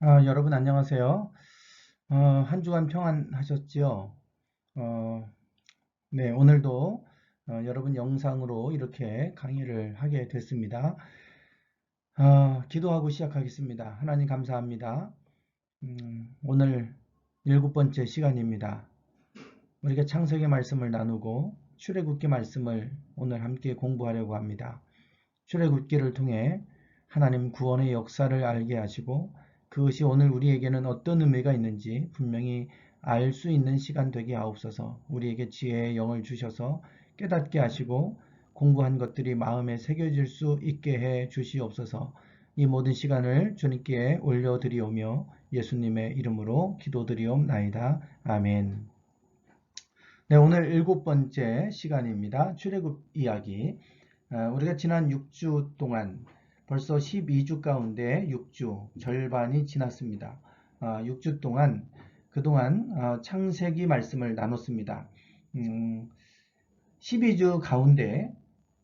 여러분 안녕하세요. 한 주간 평안하셨지요? 어, 네, 오늘도 여러분 영상으로 이렇게 강의를 하게 됐습니다. 기도하고 시작하겠습니다. 하나님 감사합니다. 오늘 일곱 번째 시간입니다. 우리가 창세기 말씀을 나누고 출애굽기 말씀을 오늘 함께 공부하려고 합니다. 출애굽기를 통해 하나님 구원의 역사를 알게 하시고 그것이 오늘 우리에게는 어떤 의미가 있는지 분명히 알 수 있는 시간 되게 하옵소서. 우리에게 지혜의 영을 주셔서 깨닫게 하시고 공부한 것들이 마음에 새겨질 수 있게 해 주시옵소서. 이 모든 시간을 주님께 올려드리오며 예수님의 이름으로 기도드리옵나이다. 아멘. 네, 오늘 일곱 번째 시간입니다. 출애굽 이야기. 우리가 지난 6주 동안 벌써 12주 가운데 6주 절반이 지났습니다. 6주 동안 그동안 창세기 말씀을 나눴습니다. 12주 가운데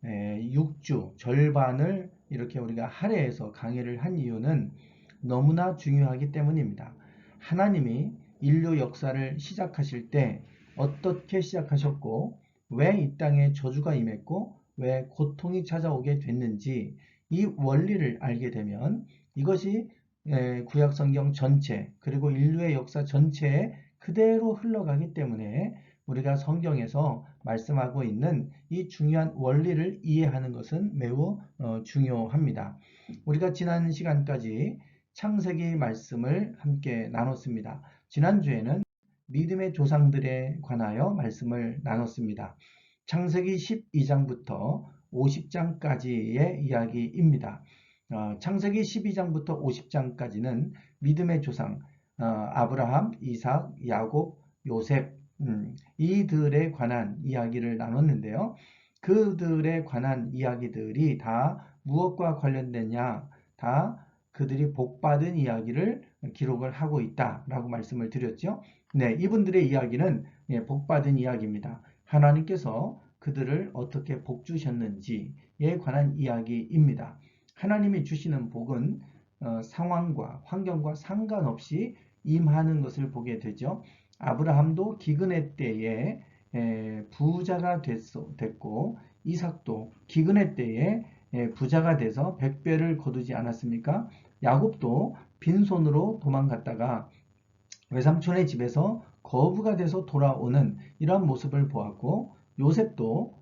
6주 절반을 이렇게 우리가 할애해서 강의를 한 이유는 너무나 중요하기 때문입니다. 하나님이 인류 역사를 시작하실 때 어떻게 시작하셨고 왜 이 땅에 저주가 임했고 왜 고통이 찾아오게 됐는지 이 원리를 알게 되면 이것이 구약성경 전체 그리고 인류의 역사 전체에 그대로 흘러가기 때문에 우리가 성경에서 말씀하고 있는 이 중요한 원리를 이해하는 것은 매우 중요합니다. 우리가 지난 시간까지 창세기 말씀을 함께 나눴습니다. 지난주에는 믿음의 조상들에 관하여 말씀을 나눴습니다. 창세기 12장부터 50장까지의 이야기입니다. 창세기 12장부터 50장까지는 믿음의 조상 아브라함, 이삭, 야곱, 요셉 이들에 관한 이야기를 나눴는데요. 그들에 관한 이야기들이 다 무엇과 관련됐냐? 다 그들이 복받은 이야기를 기록을 하고 있다라고 말씀을 드렸죠. 네, 이분들의 이야기는 복받은 이야기입니다. 하나님께서 그들을 어떻게 복 주셨는지에 관한 이야기입니다. 하나님이 주시는 복은 상황과 환경과 상관없이 임하는 것을 보게 되죠. 아브라함도 기근의 때에 부자가 됐고 이삭도 기근의 때에 부자가 돼서 100배를 거두지 않았습니까? 야곱도 빈손으로 도망갔다가 외삼촌의 집에서 거부가 돼서 돌아오는 이러한 모습을 보았고 요셉도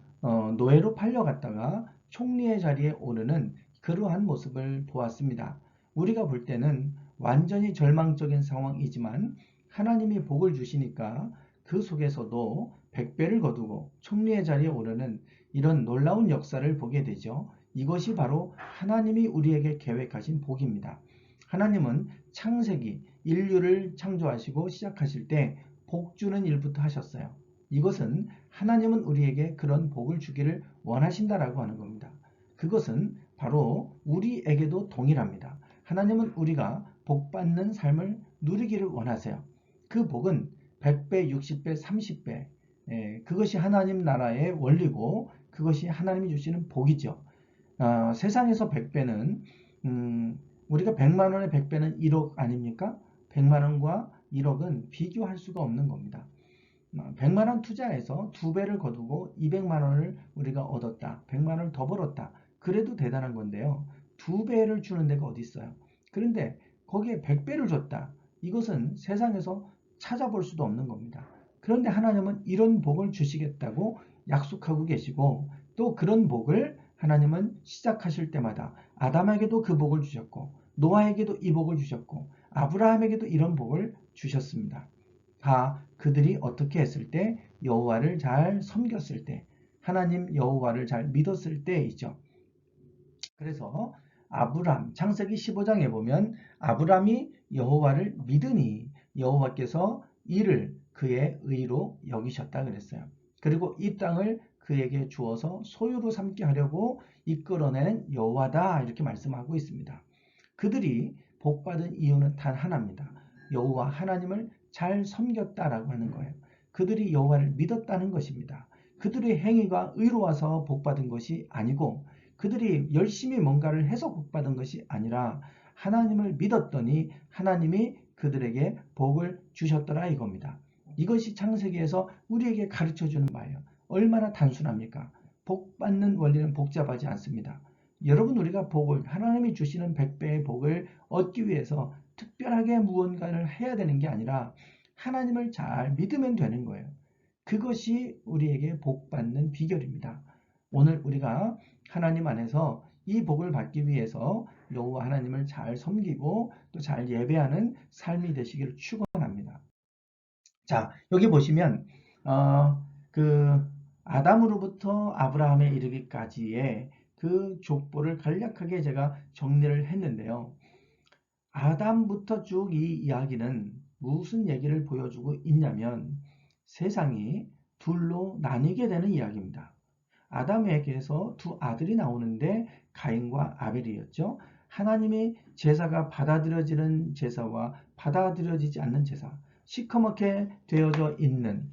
노예로 팔려갔다가 총리의 자리에 오르는 그러한 모습을 보았습니다. 우리가 볼 때는 완전히 절망적인 상황이지만 하나님이 복을 주시니까 그 속에서도 100배를 거두고 총리의 자리에 오르는 이런 놀라운 역사를 보게 되죠. 이것이 바로 하나님이 우리에게 계획하신 복입니다. 하나님은 창세기, 인류를 창조하시고 시작하실 때 복 주는 일부터 하셨어요. 이것은 하나님은 우리에게 그런 복을 주기를 원하신다라고 하는 겁니다. 그것은 바로 우리에게도 동일합니다. 하나님은 우리가 복 받는 삶을 누리기를 원하세요. 그 복은 100배, 60배, 30배 그것이 하나님 나라의 원리고 그것이 하나님이 주시는 복이죠. 세상에서 100배는 우리가 100만 원의 100배는 1억 아닙니까? 100만 원과 1억은 비교할 수가 없는 겁니다. 100만 원 투자해서 2배를 거두고 200만 원을 우리가 얻었다. 100만 원을 더 벌었다. 그래도 대단한 건데요. 2배를 주는 데가 어디 있어요? 그런데 거기에 100배를 줬다. 이것은 세상에서 찾아볼 수도 없는 겁니다. 그런데 하나님은 이런 복을 주시겠다고 약속하고 계시고 또 그런 복을 하나님은 시작하실 때마다 아담에게도 그 복을 주셨고 노아에게도 이 복을 주셨고 아브라함에게도 이런 복을 주셨습니다. 다 그들이 어떻게 했을 때 여호와를 잘 섬겼을 때 하나님 여호와를 잘 믿었을 때이죠. 그래서 아브람 창세기 15장에 보면 아브람이 여호와를 믿으니 여호와께서 이를 그의 의로 여기셨다 그랬어요. 그리고 이 땅을 그에게 주어서 소유로 삼게 하려고 이끌어내는 여호와다 이렇게 말씀하고 있습니다. 그들이 복받은 이유는 단 하나입니다. 여호와 하나님을 잘 섬겼다라고 하는 거예요. 그들이 여호와를 믿었다는 것입니다. 그들의 행위가 의로워서 복받은 것이 아니고 그들이 열심히 뭔가를 해서 복받은 것이 아니라 하나님을 믿었더니 하나님이 그들에게 복을 주셨더라 이겁니다. 이것이 창세기에서 우리에게 가르쳐주는 바예요. 얼마나 단순합니까? 복 받는 원리는 복잡하지 않습니다. 여러분, 우리가 복을, 하나님이 주시는 100배의 복을 얻기 위해서 특별하게 무언가를 해야 되는 게 아니라 하나님을 잘 믿으면 되는 거예요. 그것이 우리에게 복 받는 비결입니다. 오늘 우리가 하나님 안에서 이 복을 받기 위해서 여호와 하나님을 잘 섬기고 또 잘 예배하는 삶이 되시기를 축원합니다. 자, 여기 보시면 그 아담으로부터 아브라함에 이르기까지의 그 족보를 간략하게 제가 정리를 했는데요. 아담부터 쭉 이 이야기는 무슨 얘기를 보여주고 있냐면 세상이 둘로 나뉘게 되는 이야기입니다. 아담에게서 두 아들이 나오는데 가인과 아벨이었죠. 하나님이 제사가 받아들여지는 제사와 받아들여지지 않는 제사, 시커멓게 되어져 있는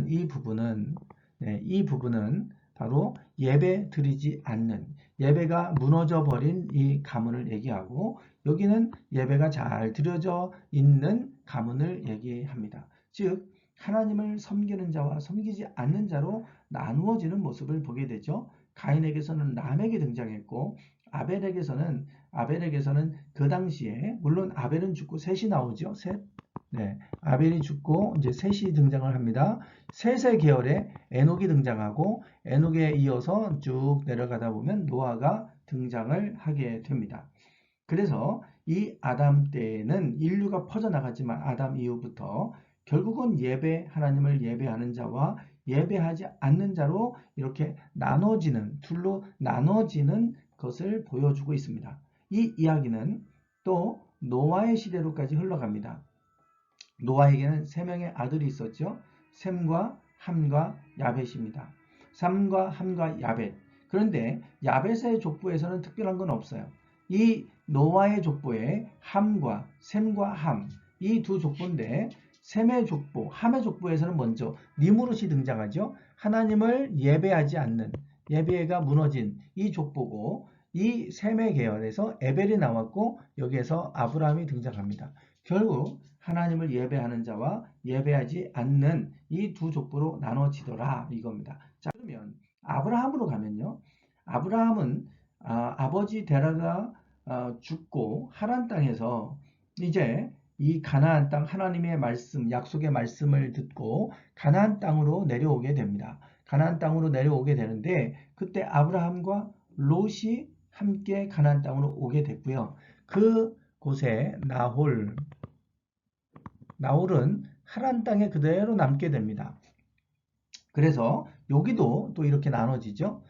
이 부분은 바로 예배 드리지 않는, 예배가 무너져 버린 이 가문을 얘기하고, 여기는 예배가 잘 드려져 있는 가문을 얘기합니다. 즉 하나님을 섬기는 자와 섬기지 않는 자로 나누어지는 모습을 보게 되죠. 가인에게서는 람에게 등장했고 아벨에게서는 그 당시에, 물론 아벨은 죽고 셋이 나오죠. 셋. 네, 아벨이 죽고 이제 셋이 등장을 합니다. 셋의 계열에 에녹이 등장하고 에녹에 이어서 쭉 내려가다 보면 노아가 등장을 하게 됩니다. 그래서 이 아담 때에는 인류가 퍼져나갔지만 아담 이후부터 결국은 하나님을 예배하는 자와 예배하지 않는 자로 이렇게 둘로 나눠지는 것을 보여주고 있습니다. 이 이야기는 또 노아의 시대로까지 흘러갑니다. 노아에게는 3명의 아들이 있었죠. 셈과 함과 야벳입니다. 셈과 함과 야벳. 그런데 야벳의 족보에서는 특별한 건 없어요. 이 노아의 족보에 함과 셈과 함, 이 두 족보인데 셈의 족보, 함의 족보에서는 먼저 니무롯이 등장하죠. 하나님을 예배하지 않는, 예배가 무너진 이 족보고, 이 셈의 계열에서 에벨이 나왔고 여기에서 아브라함이 등장합니다. 결국 하나님을 예배하는 자와 예배하지 않는 이 두 족보로 나눠지더라 이겁니다. 자, 그러면 아브라함으로 가면요. 아브라함은 아버지 데라가 죽고 하란 땅에서 이제 이 가나안 땅, 하나님의 말씀, 약속의 말씀을 듣고 가나안 땅으로 내려오게 됩니다. 가나안 땅으로 내려오게 되는데 그때 아브라함과 롯이 함께 가나안 땅으로 오게 됐고요. 그 곳에 나홀은 하란 땅에 그대로 남게 됩니다. 그래서 여기도 또 이렇게 나눠지죠.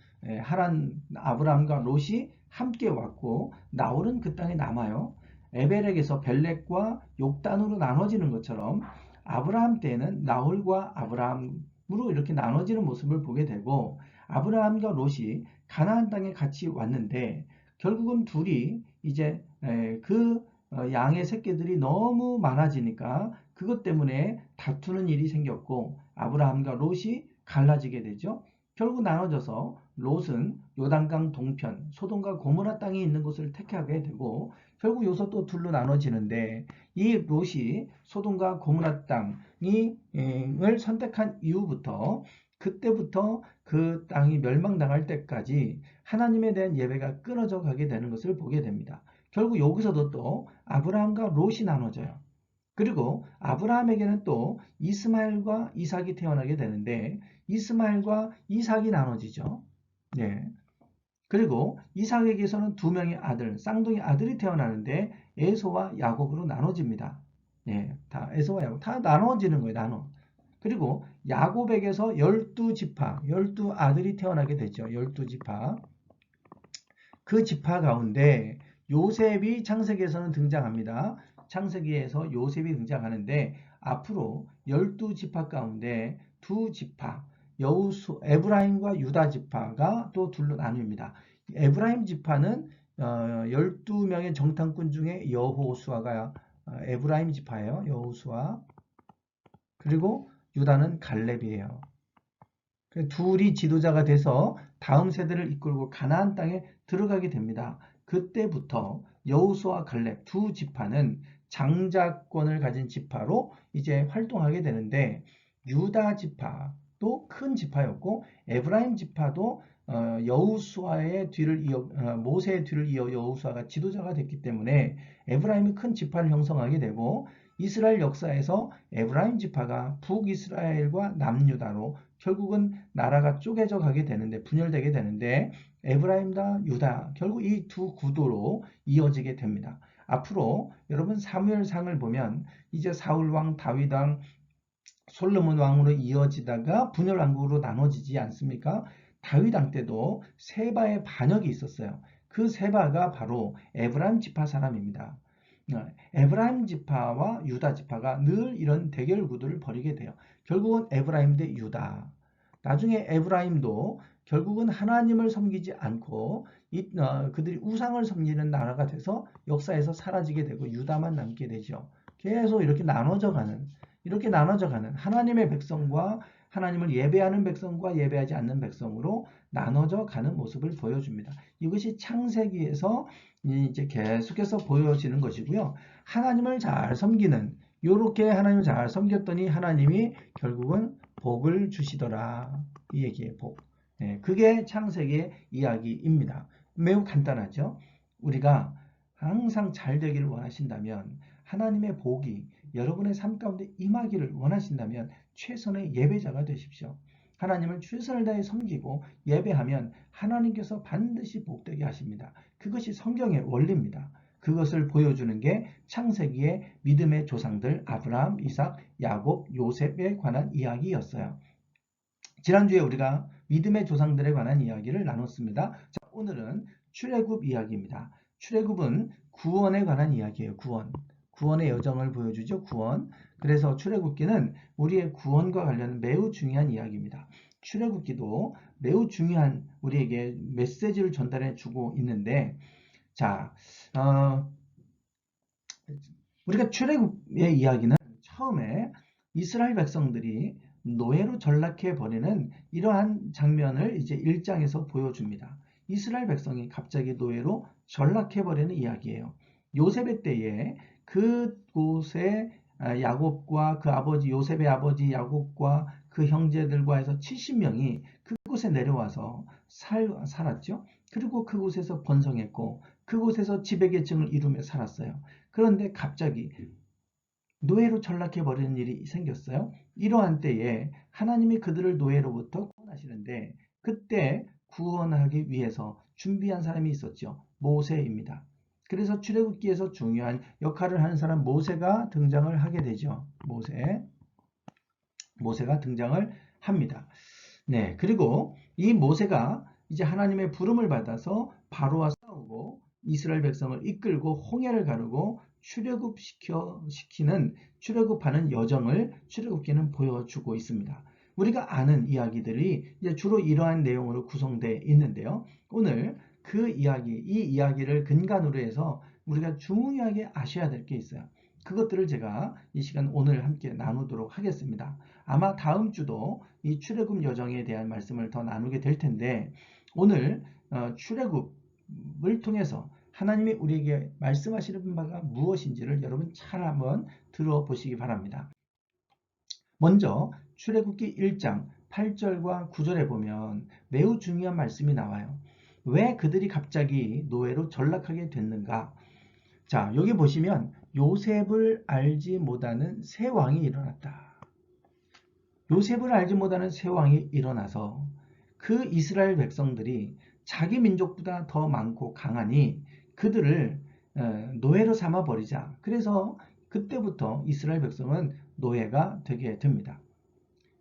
아브라함과 롯이 함께 왔고 나홀은 그 땅에 남아요. 에벨에게서 벨렉과 욕단으로 나눠지는 것처럼 아브라함 때에는 나홀과 아브라함으로 이렇게 나눠지는 모습을 보게 되고, 아브라함과 롯이 가나안 땅에 같이 왔는데 결국은 둘이 이제 양의 새끼들이 너무 많아지니까 그것 때문에 다투는 일이 생겼고 아브라함과 롯이 갈라지게 되죠. 결국 나눠져서 롯은 요단강 동편 소돔과 고모라 땅에 있는 곳을 택하게 되고, 결국 여기서 또 둘로 나눠지는데 이 롯이 소돔과 고모라 땅을 선택한 이후부터, 그때부터 그 땅이 멸망당할 때까지 하나님에 대한 예배가 끊어져 가게 되는 것을 보게 됩니다. 결국 여기서도 또 아브라함과 롯이 나눠져요. 그리고 아브라함에게는 또 이스마엘과 이삭이 태어나게 되는데 이스마엘과 이삭이 나눠지죠. 네. 그리고 이삭에게서는 2명의 아들, 쌍둥이 아들이 태어나는데 에서와 야곱으로 나눠집니다. 네, 다 에서와 야곱 다 나눠지는 거예요. 나눠. 그리고 야곱에게서 12지파, 12아들이 태어나게 되죠. 12지파. 그 지파 가운데 요셉이 창세기에서는 등장합니다. 창세기에서 요셉이 등장하는데 앞으로 12지파 가운데 2지파, 에브라임과 유다 지파가 또 둘로 나뉩니다. 에브라임 지파는 12명의 정탐꾼 중에 여호수아가 에브라임 지파예요. 여호수아. 그리고 유다는 갈렙이에요. 둘이 지도자가 돼서 다음 세대를 이끌고 가나안 땅에 들어가게 됩니다. 그때부터 여호수아 갈렙 두 지파는 장자권을 가진 지파로 이제 활동하게 되는데, 유다 지파도 큰 지파였고 에브라임 지파도 여호수아의 뒤를 이어 모세의 뒤를 이어 여호수아가 지도자가 됐기 때문에 에브라임이 큰 지파를 형성하게 되고, 이스라엘 역사에서 에브라임 지파가 북이스라엘과 남유다로 결국은 나라가 쪼개져 가게 되는데, 분열되게 되는데, 에브라임과 유다 결국 이 두 구도로 이어지게 됩니다. 앞으로 여러분 사무엘상을 보면 이제 사울 왕, 다윗 왕, 솔로몬 왕으로 이어지다가 분열 왕국으로 나눠지지 않습니까? 다윗 왕 때도 세바의 반역이 있었어요. 그 세바가 바로 에브라임 지파 사람입니다. 에브라임 지파와 유다 지파가 늘 이런 대결 구도를 벌이게 돼요. 결국은 에브라임 대 유다. 나중에 에브라임도 결국은 하나님을 섬기지 않고 그들이 우상을 섬기는 나라가 돼서 역사에서 사라지게 되고 유다만 남게 되죠. 계속 이렇게 나눠져 가는 하나님의 백성과 하나님을 예배하는 백성과 예배하지 않는 백성으로 나눠져 가는 모습을 보여줍니다. 이것이 창세기에서 이제 계속해서 보여지는 것이고요. 하나님을 잘 섬기는, 이렇게 하나님을 잘 섬겼더니 하나님이 결국은 복을 주시더라. 이 얘기의 복. 네, 그게 창세기의 이야기입니다. 매우 간단하죠. 우리가 항상 잘 되기를 원하신다면, 하나님의 복이 여러분의 삶 가운데 임하기를 원하신다면 최선의 예배자가 되십시오. 하나님을 최선을 다해 섬기고 예배하면 하나님께서 반드시 복되게 하십니다. 그것이 성경의 원리입니다. 그것을 보여주는 게 창세기의 믿음의 조상들 아브라함, 이삭, 야곱, 요셉에 관한 이야기였어요. 지난주에 우리가 믿음의 조상들에 관한 이야기를 나눴습니다. 자, 오늘은 출애굽 이야기입니다. 출애굽은 구원에 관한 이야기예요. 구원의 여정을 보여주죠. 구원. 그래서 출애굽기는 우리의 구원과 관련된 매우 중요한 이야기입니다. 출애굽기도 매우 중요한 우리에게 메시지를 전달해 주고 있는데, 자, 우리가 출애굽의 이야기는 처음에 이스라엘 백성들이 노예로 전락해 버리는 이러한 장면을 이제 1장에서 보여줍니다. 이스라엘 백성이 갑자기 노예로 전락해 버리는 이야기예요. 요셉의 때에 그곳에 야곱과 그 아버지 요셉의 아버지 야곱과 그 형제들과 해서 70명이 그곳에 내려와서 살았죠. 그리고 그곳에서 번성했고 그곳에서 지배계층을 이루며 살았어요. 그런데 갑자기 노예로 전락해 버리는 일이 생겼어요. 이러한 때에 하나님이 그들을 노예로부터 구원하시는데, 그때 구원하기 위해서 준비한 사람이 있었죠. 모세입니다. 그래서 출애굽기에서 중요한 역할을 하는 사람 모세가 등장을 하게 되죠. 모세가 등장을 합니다. 네, 그리고 이 모세가 이제 하나님의 부름을 받아서 바로와 싸우고 이스라엘 백성을 이끌고 홍해를 가르고 출애굽하는 여정을 출애굽기는 보여주고 있습니다. 우리가 아는 이야기들이 이제 주로 이러한 내용으로 구성되어 있는데요. 오늘 이 이야기를 근간으로 해서 우리가 중요하게 아셔야 될 게 있어요. 그것들을 제가 이 시간 오늘 함께 나누도록 하겠습니다. 아마 다음 주도 이 출애굽 여정에 대한 말씀을 더 나누게 될 텐데, 오늘 출애굽을 통해서 하나님이 우리에게 말씀하시는 바가 무엇인지를 여러분 잘 한번 들어보시기 바랍니다. 먼저 출애굽기 1장 8절과 9절에 보면 매우 중요한 말씀이 나와요. 왜 그들이 갑자기 노예로 전락하게 됐는가? 자, 여기 보시면 요셉을 알지 못하는 새 왕이 일어났다. 요셉을 알지 못하는 새 왕이 일어나서 그 이스라엘 백성들이 자기 민족보다 더 많고 강하니 그들을 노예로 삼아 버리자. 그래서 그때부터 이스라엘 백성은 노예가 되게 됩니다.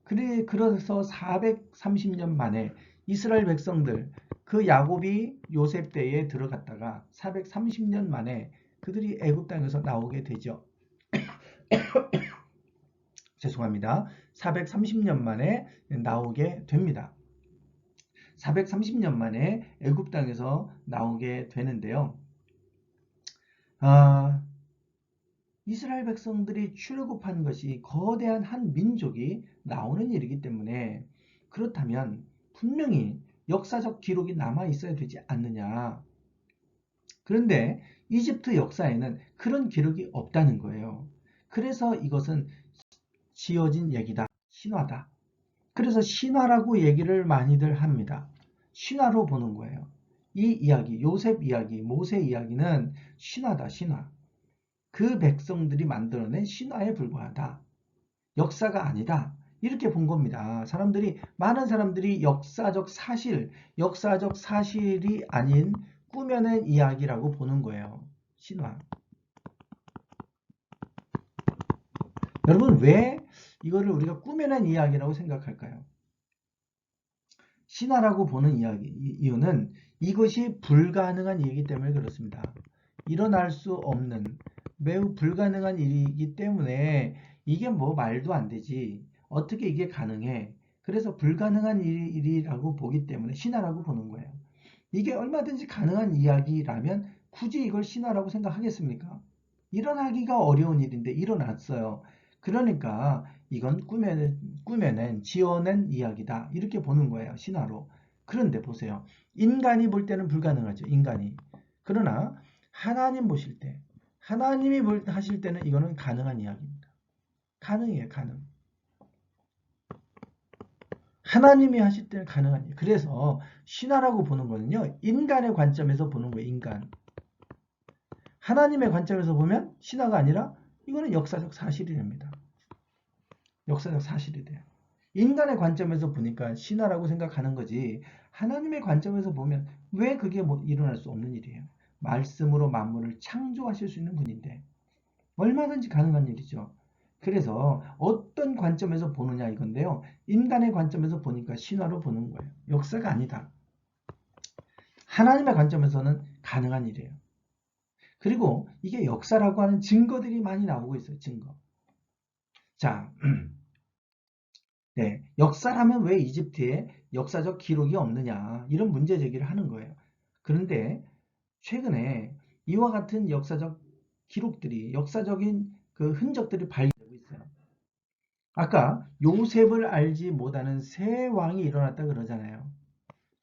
그래서 430년 만에 이스라엘 백성들, 그 야곱이 요셉 때에 들어갔다가 430년 만에 그들이 애굽 땅에서 나오게 되죠. 죄송합니다. 430년 만에 나오게 됩니다. 430년 만에 애굽 땅에서 나오게 되는데요. 이스라엘 백성들이 출애굽한 것이 거대한 한 민족이 나오는 일이기 때문에, 그렇다면 분명히 역사적 기록이 남아 있어야 되지 않느냐. 그런데 이집트 역사에는 그런 기록이 없다는 거예요. 그래서 이것은 지어진 얘기다. 신화다. 그래서 신화라고 얘기를 많이들 합니다. 신화로 보는 거예요. 이 이야기, 요셉 이야기, 모세 이야기는 신화다, 신화. 그 백성들이 만들어낸 신화에 불과하다. 역사가 아니다. 이렇게 본 겁니다. 많은 사람들이 역사적 사실이 아닌 꾸며낸 이야기라고 보는 거예요. 신화. 여러분, 왜 이거를 우리가 꾸며낸 이야기라고 생각할까요? 신화라고 보는 이유는 이것이 불가능한 일이기 때문에 그렇습니다. 일어날 수 없는 매우 불가능한 일이기 때문에 이게 뭐 말도 안 되지. 어떻게 이게 가능해? 그래서 불가능한 일이라고 보기 때문에 신화라고 보는 거예요. 이게 얼마든지 가능한 이야기라면 굳이 이걸 신화라고 생각하겠습니까? 일어나기가 어려운 일인데 일어났어요. 그러니까 이건 꾸며낸 지어낸 이야기다. 이렇게 보는 거예요. 신화로. 그런데 보세요. 인간이 볼 때는 불가능하죠. 인간이. 그러나 하나님 보실 때, 하나님이 하실 때는 이거는 가능한 이야기입니다. 가능해요. 가능. 하나님이 하실 때는 가능한 이야기. 그래서 신화라고 보는 거는요. 인간의 관점에서 보는 거예요. 인간. 하나님의 관점에서 보면 신화가 아니라 이거는 역사적 사실이 됩니다. 역사적 사실이 돼요. 인간의 관점에서 보니까 신화라고 생각하는 거지 하나님의 관점에서 보면 왜 그게 뭐 일어날 수 없는 일이에요. 말씀으로 만물을 창조하실 수 있는 분인데 얼마든지 가능한 일이죠. 그래서 어떤 관점에서 보느냐 이건데요. 인간의 관점에서 보니까 신화로 보는 거예요. 역사가 아니다. 하나님의 관점에서는 가능한 일이에요. 그리고 이게 역사라고 하는 증거들이 많이 나오고 있어요. 증거. 자, 네, 역사라면 왜 이집트에 역사적 기록이 없느냐 이런 문제 제기를 하는 거예요. 그런데 최근에 이와 같은 역사적 기록들이 역사적인 그 흔적들이 발견되고 있어요. 아까 요셉을 알지 못하는 세 왕이 일어났다 그러잖아요.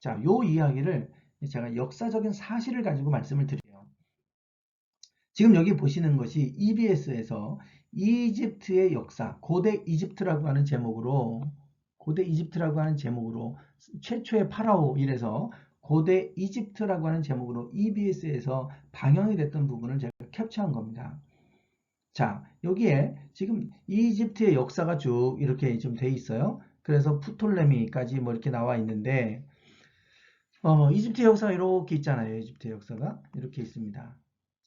자, 요 이야기를 제가 역사적인 사실을 가지고 말씀을 드려요. 지금 여기 보시는 것이 EBS에서 이집트의 역사, 고대 이집트라고 하는 제목으로 최초의 파라오 이래서 고대 이집트라고 하는 제목으로 EBS에서 방영이 됐던 부분을 제가 캡처한 겁니다. 자, 여기에 지금 이집트의 역사가 쭉 이렇게 좀 돼 있어요. 그래서 프톨레미까지 뭐 이렇게 나와 있는데 이집트 역사가 이렇게 있잖아요. 이집트 역사가 이렇게 있습니다.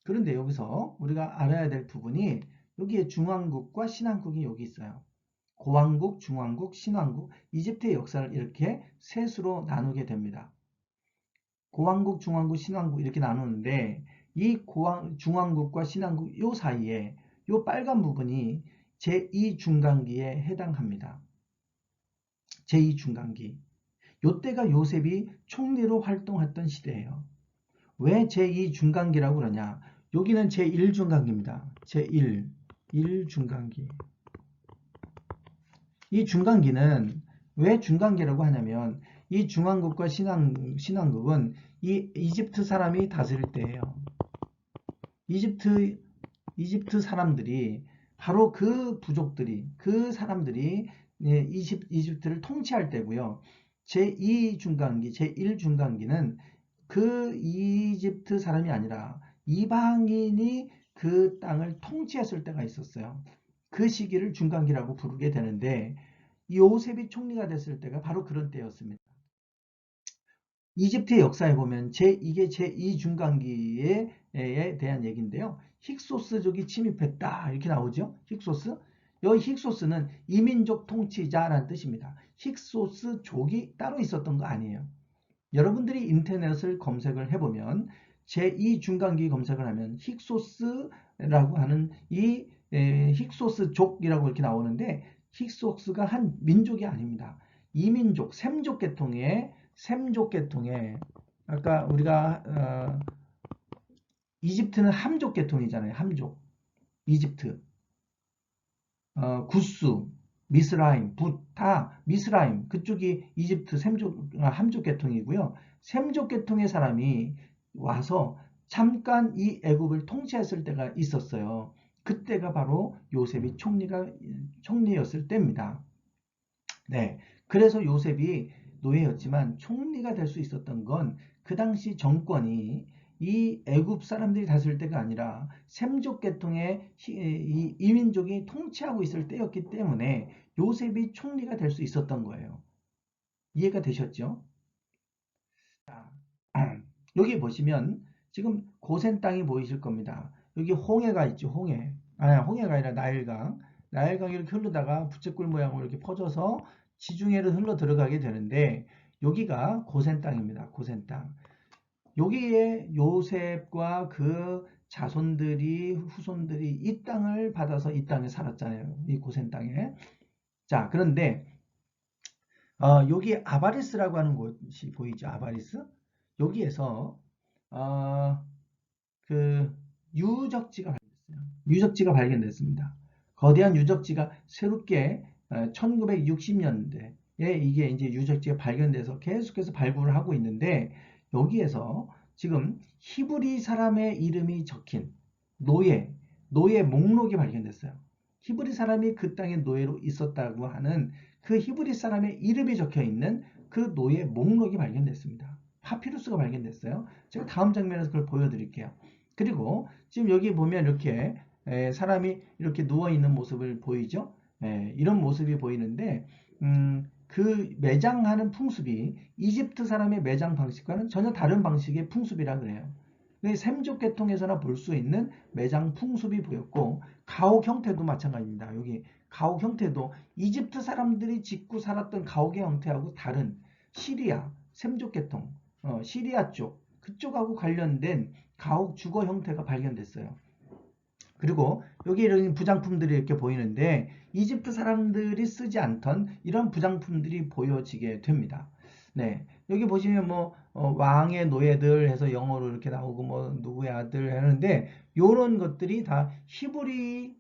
그런데 여기서 우리가 알아야 될 부분이 여기에 중왕국과 신왕국이 여기 있어요. 고왕국, 중왕국, 신왕국, 이집트의 역사를 이렇게 셋으로 나누게 됩니다. 고왕국, 중왕국, 신왕국 이렇게 나누는데 이 중왕국과 신왕국 요 사이에 요 빨간 부분이 제2중간기에 해당합니다. 제2중간기. 요때가 요셉이 총리로 활동했던 시대예요. 왜 제2중간기라고 그러냐? 여기는 제1중간기입니다. 제1, 1중간기. 이 중간기는 왜 중간기라고 하냐면 이 중왕국과 신왕국은 이 이집트 사람이 다스릴 때예요. 이집트 사람들이 바로 그 부족들이 그 사람들이 이집트를 통치할 때고요. 제2중간기, 제1중간기는 그 이집트 사람이 아니라 이방인이 그 땅을 통치했을 때가 있었어요. 그 시기를 중간기라고 부르게 되는데 요셉이 총리가 됐을 때가 바로 그런 때였습니다. 이집트의 역사에 보면 이게 제2중간기에 대한 얘기인데요. 힉소스족이 침입했다 이렇게 나오죠. 힉소스. 여기 힉소스는 이민족 통치자라는 뜻입니다. 힉소스족이 따로 있었던 거 아니에요. 여러분들이 인터넷을 검색을 해보면 제2중간기 검색을 하면 힉소스라고 하는 이 힉소스족이라고 이렇게 나오는데 힉소스가 한 민족이 아닙니다. 이민족, 셈족 계통의 아까 우리가 이집트는 함족 계통이잖아요. 함족. 이집트. 구스, 미스라임, 다 미스라임 그쪽이 이집트 함족 계통이고요. 셈족 계통의 사람이 와서 잠깐 이 애굽을 통치했을 때가 있었어요. 그때가 바로 요셉이 총리였을 때입니다. 네. 그래서 요셉이 노예였지만 총리가 될 수 있었던 건 그 당시 정권이 이 애굽 사람들이 다스릴 때가 아니라 셈족 계통의 이 이민족이 통치하고 있을 때였기 때문에 요셉이 총리가 될 수 있었던 거예요. 이해가 되셨죠? 자, 여기 보시면 지금 고센 땅이 보이실 겁니다. 여기 홍해가 있죠. 홍해가 아니라 나일강. 나일강이 이렇게 흐르다가 부채꼴 모양으로 이렇게 퍼져서 지중해로 흘러 들어가게 되는데 여기가 고센 땅입니다. 고센 땅. 여기에 요셉과 그 자손들이 후손들이 이 땅을 받아서 이 땅에 살았잖아요. 이 고센 땅에. 자, 그런데 여기 아바리스라고 하는 곳이 보이죠? 아바리스? 여기에서 어, 그 유적지가 발견됐어요. 유적지가 발견됐습니다. 거대한 유적지가 새롭게 1960년대에 이게 이제 유적지가 발견돼서 계속해서 발굴을 하고 있는데 여기에서 지금 히브리 사람의 이름이 적힌 노예 목록이 발견됐어요. 히브리 사람이 그 땅에 노예로 있었다고 하는 그 히브리 사람의 이름이 적혀 있는 그 노예 목록이 발견됐습니다. 파피루스가 발견됐어요. 제가 다음 장면에서 그걸 보여드릴게요. 그리고 지금 여기 보면 이렇게 사람이 이렇게 누워있는 모습을 보이죠? 이런 모습이 보이는데 그 매장하는 풍습이 이집트 사람의 매장 방식과는 전혀 다른 방식의 풍습이라 그래요. 셈족 계통에서나 볼 수 있는 매장 풍습이 보였고 가옥 형태도 마찬가지입니다. 여기 가옥 형태도 이집트 사람들이 짓고 살았던 가옥의 형태하고 다른 시리아, 셈족 계통, 시리아 쪽 그쪽하고 관련된 가옥 주거 형태가 발견됐어요. 그리고 여기 이런 부장품들이 이렇게 보이는데 이집트 사람들이 쓰지 않던 이런 부장품들이 보여지게 됩니다. 네, 여기 보시면 뭐 왕의 노예들 해서 영어로 이렇게 나오고 뭐 누구의 아들 하는데 이런 것들이 다 히브리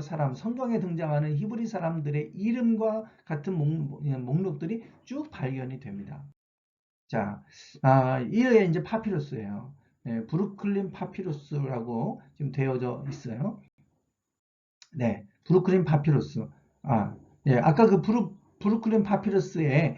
사람 성경에 등장하는 히브리 사람들의 이름과 같은 목록들이 쭉 발견이 됩니다. 자, 이게 이제 파피루스예요. 브루클린 파피루스라고 지금 되어져 있어요. 네, 브루클린 파피루스. 아까 그 브루클린 파피루스에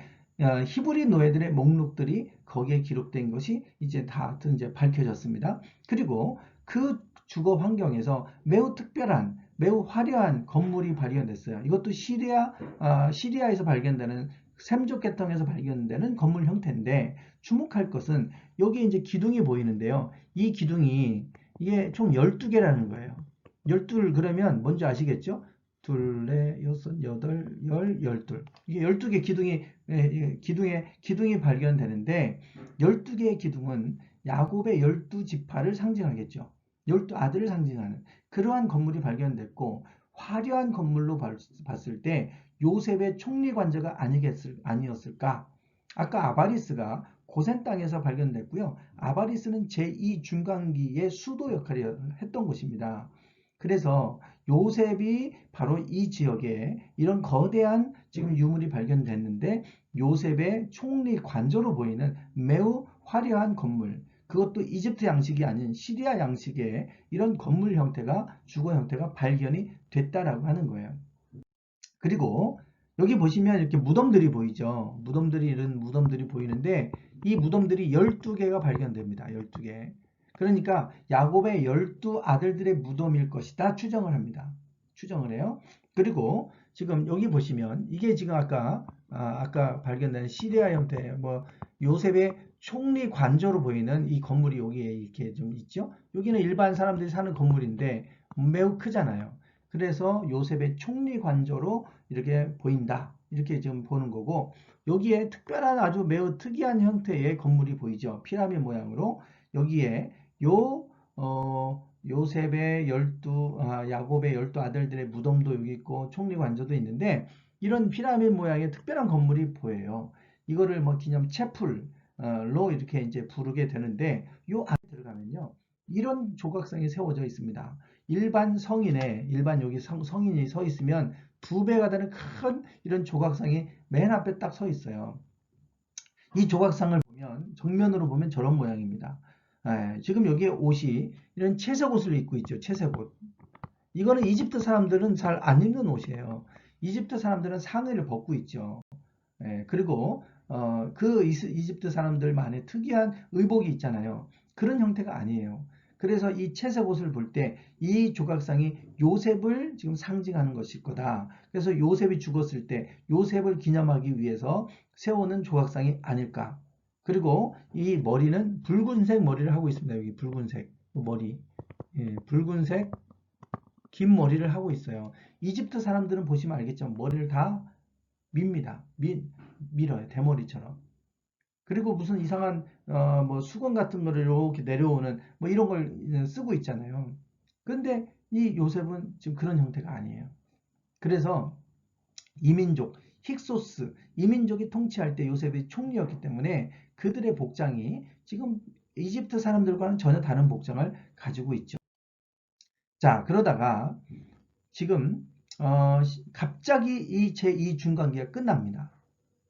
히브리 노예들의 목록들이 거기에 기록된 것이 이제 다 이제 밝혀졌습니다. 그리고 그 주거 환경에서 매우 특별한, 매우 화려한 건물이 발견됐어요. 이것도 시리아에서 발견되는 셈족 계통에서 발견되는 건물 형태인데 주목할 것은 여기 이제 기둥이 보이는데요. 이 기둥이 이게 총 12개라는 거예요. 12 그러면 뭔지 아시겠죠? 둘, 넷, 여섯, 여덟, 열, 12. 이게 12개 기둥이 발견되는데 12개의 기둥은 야곱의 12지파를 상징하겠죠. 12아들을 상징하는 그러한 건물이 발견됐고 화려한 건물로 봤을 때 요셉의 총리 관저가 아니었을까? 아까 아바리스가 고센 땅에서 발견됐고요. 아바리스는 제2 중간기의 수도 역할을 했던 곳입니다. 그래서 요셉이 바로 이 지역에 이런 거대한 지금 유물이 발견됐는데 요셉의 총리 관저로 보이는 매우 화려한 건물, 그것도 이집트 양식이 아닌 시리아 양식의 이런 건물 형태가 주거 형태가 발견이 됐다라고 하는 거예요. 그리고 여기 보시면 이렇게 무덤들이 보이죠. 이런 무덤들이 보이는데 이 무덤들이 12개가 발견됩니다. 12개. 그러니까 야곱의 12아들들의 무덤일 것이다 추정을 합니다. 추정을 해요. 그리고 지금 여기 보시면 이게 지금 아까 발견된 시리아 형태 뭐 요셉의 총리 관저로 보이는 이 건물이 여기에 이렇게 좀 있죠. 여기는 일반 사람들이 사는 건물인데 매우 크잖아요. 그래서 요셉의 총리 관저로 이렇게 보인다. 이렇게 지금 보는 거고 여기에 특별한 아주 매우 특이한 형태의 건물이 보이죠. 피라미드 모양으로 여기에 요셉의 야곱의 12아들들의 무덤도 여기 있고 총리 관저도 있는데 이런 피라미드 모양의 특별한 건물이 보여요. 이거를 뭐 기념 채플로 이렇게 이제 부르게 되는데 요 안에 들어가면요. 이런 조각상이 세워져 있습니다. 일반 여기 성인이 서 있으면 2배가 되는 큰 이런 조각상이 맨 앞에 딱 서 있어요. 이 조각상을 보면 정면으로 보면 저런 모양입니다. 지금 여기에 옷이 이런 채색 옷을 입고 있죠. 채색 옷. 이거는 이집트 사람들은 잘 안 입는 옷이에요. 이집트 사람들은 상의를 벗고 있죠. 그리고 그 이집트 사람들만의 특이한 의복이 있잖아요. 그런 형태가 아니에요. 그래서 이 채색 옷을 볼 때 이 조각상이 요셉을 지금 상징하는 것일 거다. 그래서 요셉이 죽었을 때 요셉을 기념하기 위해서 세우는 조각상이 아닐까. 그리고 이 머리는 붉은색 머리를 하고 있습니다. 여기 붉은색 머리. 붉은색 긴 머리를 하고 있어요. 이집트 사람들은 보시면 알겠지만 머리를 다 밉니다. 밀어요. 대머리처럼. 그리고 무슨 이상한 뭐 수건 같은 거를 이렇게 내려오는 뭐 이런 걸 쓰고 있잖아요. 그런데 이 요셉은 지금 그런 형태가 아니에요. 그래서 이민족, 힉소스, 이민족이 통치할 때 요셉이 총리였기 때문에 그들의 복장이 지금 이집트 사람들과는 전혀 다른 복장을 가지고 있죠. 자, 그러다가 지금 갑자기 이 제2 중간기가 끝납니다.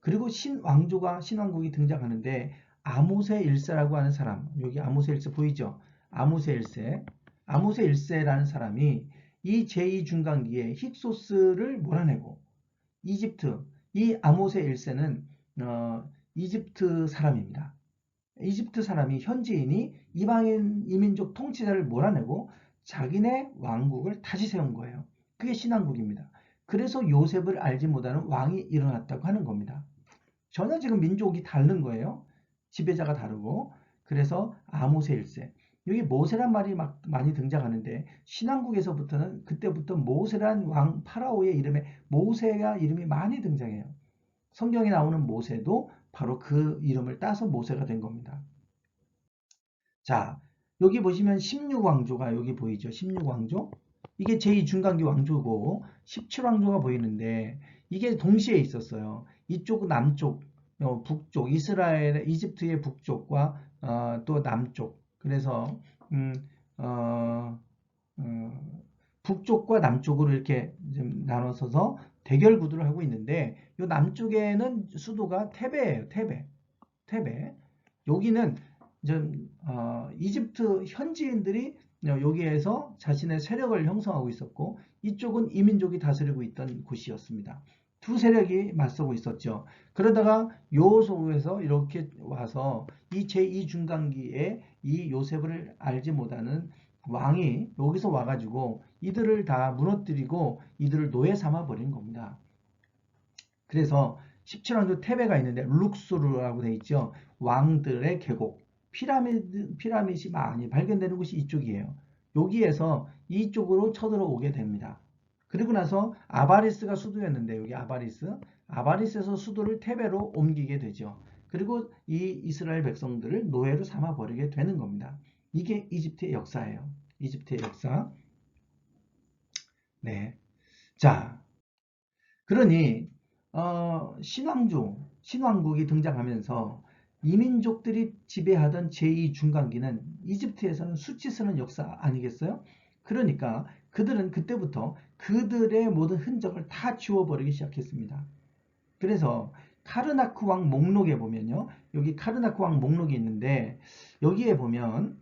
그리고 신왕국이 등장하는데 아모세 1세라고 하는 사람, 여기 아모세 1세 보이죠? 아모세 1세, 아모세 1세라는 사람이 이 제2 중간기에 힉소스를 몰아내고 이집트, 이 아모세 1세는 이집트 사람입니다. 이집트 사람이 현지인이 이방인 이민족 통치자를 몰아내고 자기네 왕국을 다시 세운 거예요. 그게 신왕국입니다. 그래서 요셉을 알지 못하는 왕이 일어났다고 하는 겁니다. 전혀 지금 민족이 다른 거예요. 지배자가 다르고. 그래서 아모세 1세. 여기 모세란 말이 막 많이 등장하는데 신왕국에서부터는 그때부터 모세란 왕 파라오의 이름에 모세가 이름이 많이 등장해요. 성경에 나오는 모세도 바로 그 이름을 따서 모세가 된 겁니다. 자, 여기 보시면 16왕조가 여기 보이죠? 16왕조. 이게 제2중간기 왕조고 17왕조가 보이는데 이게 동시에 있었어요. 이쪽 남쪽, 북쪽, 이집트의 북쪽과 또 남쪽. 그래서 어, 북쪽과 남쪽으로 이렇게 좀 나눠서서 대결 구도를 하고 있는데 이 남쪽에는 수도가 테베예요. 테베. 여기는 이집트 현지인들이 여기에서 자신의 세력을 형성하고 있었고 이쪽은 이민족이 다스리고 있던 곳이었습니다. 두 세력이 맞서고 있었죠. 그러다가 요소에서 이렇게 와서 이 제2중간기에 이 요셉을 알지 못하는 왕이 여기서 와가지고 이들을 다 무너뜨리고 이들을 노예 삼아 버린 겁니다. 그래서 17왕조 테베가 있는데 룩수르라고 되어 있죠. 왕들의 계곡. 피라밋이 많이 발견되는 곳이 이쪽이에요. 여기에서 이쪽으로 쳐들어오게 됩니다. 그리고 나서 아바리스가 수도였는데 여기 아바리스에서 수도를 테베로 옮기게 되죠. 그리고 이 이스라엘 백성들을 노예로 삼아 버리게 되는 겁니다. 이게 이집트의 역사예요. 이집트의 역사. 네. 자, 그러니 신왕국이 등장하면서 이민족들이 지배하던 제2중간기는 이집트에서는 수치스러운 역사 아니겠어요? 그러니까 그들은 그때부터 그들의 모든 흔적을 다 지워버리기 시작했습니다. 그래서 카르나크 왕 목록에 보면요. 여기 카르나크 왕 목록이 있는데 여기에 보면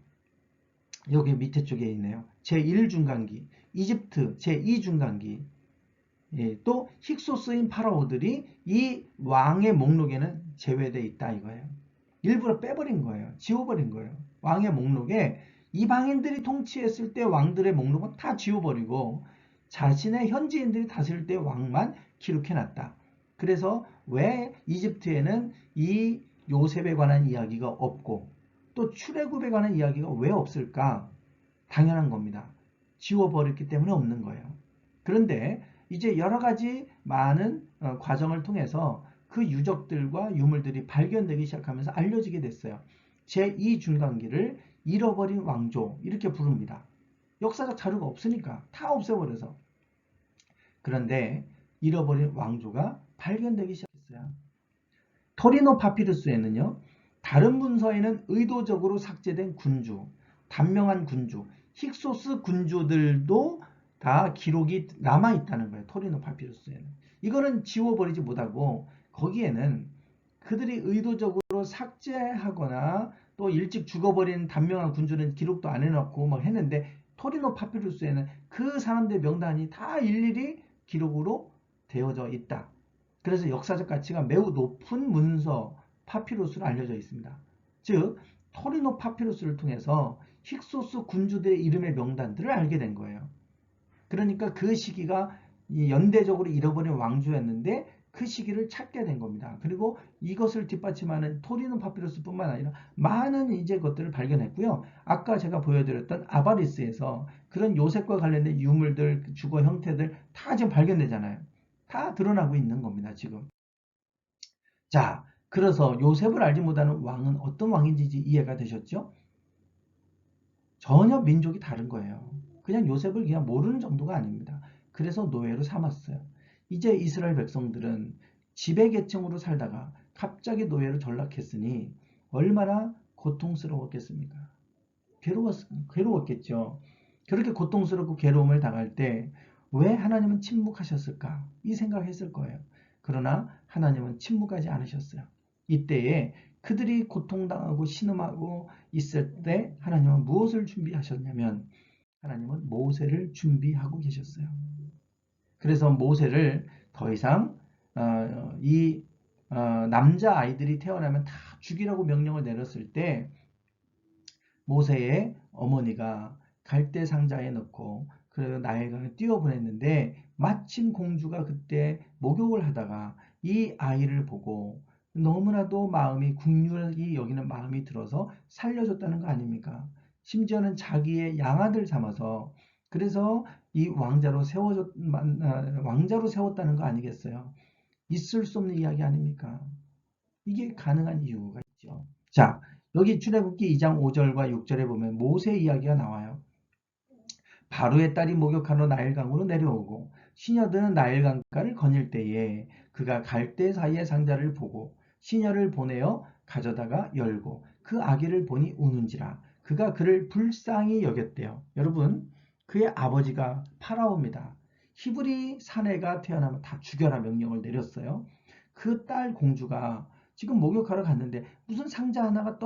여기 밑에 쪽에 있네요. 제1중간기, 이집트 제2중간기, 또 힉소스인 파라오들이 이 왕의 목록에는 제외되어 있다 이거예요. 일부러 빼버린 거예요. 지워버린 거예요. 왕의 목록에 이방인들이 통치했을 때 왕들의 목록은 다 지워버리고 자신의 현지인들이 다스릴 때 왕만 기록해놨다. 그래서 왜 이집트에는 이 요셉에 관한 이야기가 없고 또 출애굽에 관한 이야기가 왜 없을까? 당연한 겁니다. 지워버렸기 때문에 없는 거예요. 그런데 이제 여러 가지 많은 과정을 통해서 그 유적들과 유물들이 발견되기 시작하면서 알려지게 됐어요. 제2중간기를 잃어버린 왕조 이렇게 부릅니다. 역사적 자료가 없으니까 다 없애버려서. 그런데 잃어버린 왕조가 발견되기 시작했어요. 토리노 파피루스에는요. 다른 문서에는 의도적으로 삭제된 군주, 단명한 군주, 힉소스 군주들도 다 기록이 남아있다는 거예요. 토리노 파피루스에는. 이거는 지워버리지 못하고 거기에는 그들이 의도적으로 삭제하거나 또 일찍 죽어버린 단명한 군주는 기록도 안 해놓고 뭐 했는데 토리노 파피루스에는 그 사람들의 명단이 다 일일이 기록으로 되어져 있다. 그래서 역사적 가치가 매우 높은 문서 파피루스로 알려져 있습니다. 즉 토리노 파피루스를 통해서 힉소스 군주들의 이름의 명단들을 알게 된 거예요. 그러니까 그 시기가 연대적으로 잃어버린 왕조였는데 그 시기를 찾게 된 겁니다. 그리고 이것을 뒷받침하는 토리노 파피루스뿐만 아니라 많은 이제 것들을 발견했고요. 아까 제가 보여드렸던 아바리스에서 그런 요셉과 관련된 유물들, 주거 형태들 다 지금 발견되잖아요. 다 드러나고 있는 겁니다. 지금. 자, 그래서 요셉을 알지 못하는 왕은 어떤 왕인지 이해가 되셨죠? 전혀 민족이 다른 거예요. 그냥 요셉을 그냥 모르는 정도가 아닙니다. 그래서 노예로 삼았어요. 이제 이스라엘 백성들은 지배계층으로 살다가 갑자기 노예로 전락했으니 얼마나 고통스러웠겠습니까? 괴로웠겠죠. 그렇게 고통스럽고 괴로움을 당할 때 왜 하나님은 침묵하셨을까? 이 생각했을 거예요. 그러나 하나님은 침묵하지 않으셨어요. 이때에 그들이 고통당하고 신음하고 있을 때 하나님은 무엇을 준비하셨냐면 하나님은 모세를 준비하고 계셨어요. 그래서 모세를 더 이상 이 남자 아이들이 태어나면 다 죽이라고 명령을 내렸을 때 모세의 어머니가 갈대 상자에 넣고 그 나일강에 띄워보냈는데 마침 공주가 그때 목욕을 하다가 이 아이를 보고 너무나도 마음이 국률이 여기는 마음이 들어서 살려줬다는 거 아닙니까? 심지어는 자기의 양아들 삼아서 그래서 이 왕자로 세웠다는 거 아니겠어요? 있을 수 없는 이야기 아닙니까? 이게 가능한 이유가 있죠. 자, 여기 출애굽기 2장 5절과 6절에 보면 모세 이야기가 나와요. 바로의 딸이 목욕하러 나일강으로 내려오고 시녀들은 나일강가를 거닐 때에 그가 갈대 사이의 상자를 보고 시녀를 보내어 가져다가 열고 그 아기를 보니 우는지라 그가 그를 불쌍히 여겼대요. 여러분, 그의 아버지가 파라오입니다. 히브리 사내가 태어나면 다 죽여라 명령을 내렸어요. 그 딸 공주가 지금 목욕하러 갔는데 무슨 상자 하나가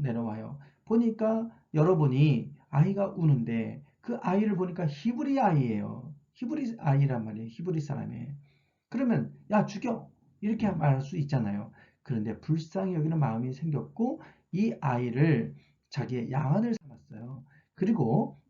내려와요. 보니까 여러분이 아이가 우는데 그 아이를 보니까 히브리 아이예요. 히브리 아이란 말이에요. 히브리 사람이에요. 그러면 야 죽여 이렇게 말할 수 있잖아요. 그런데 불쌍히 여기는 마음이 생겼고 이 아이를 자기의 양아들 삼았어요. 그리고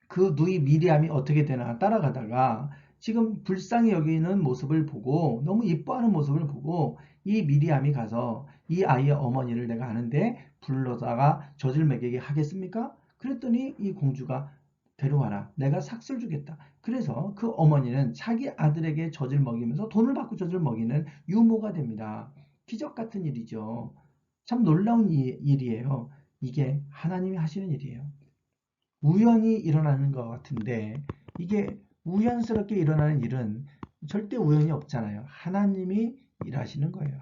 그 누이 미리암이 어떻게 되나 따라가다가 지금 불쌍히 여기는 모습을 보고 너무 이뻐하는 모습을 보고 이 미리암이 가서 이 아이의 어머니를 내가 아는데 불러다가 젖을 먹이게 하겠습니까? 그랬더니 이 공주가 데려와라. 내가 삭슬 주겠다. 그래서 그 어머니는 자기 아들에게 젖을 먹이면서 돈을 받고 젖을 먹이는 유모가 됩니다. 기적 같은 일이죠. 참 놀라운 일이에요. 이게 하나님이 하시는 일이에요. 우연히 일어나는 것 같은데 이게 우연스럽게 일어나는 일은 절대 우연이 없잖아요. 하나님이 일하시는 거예요.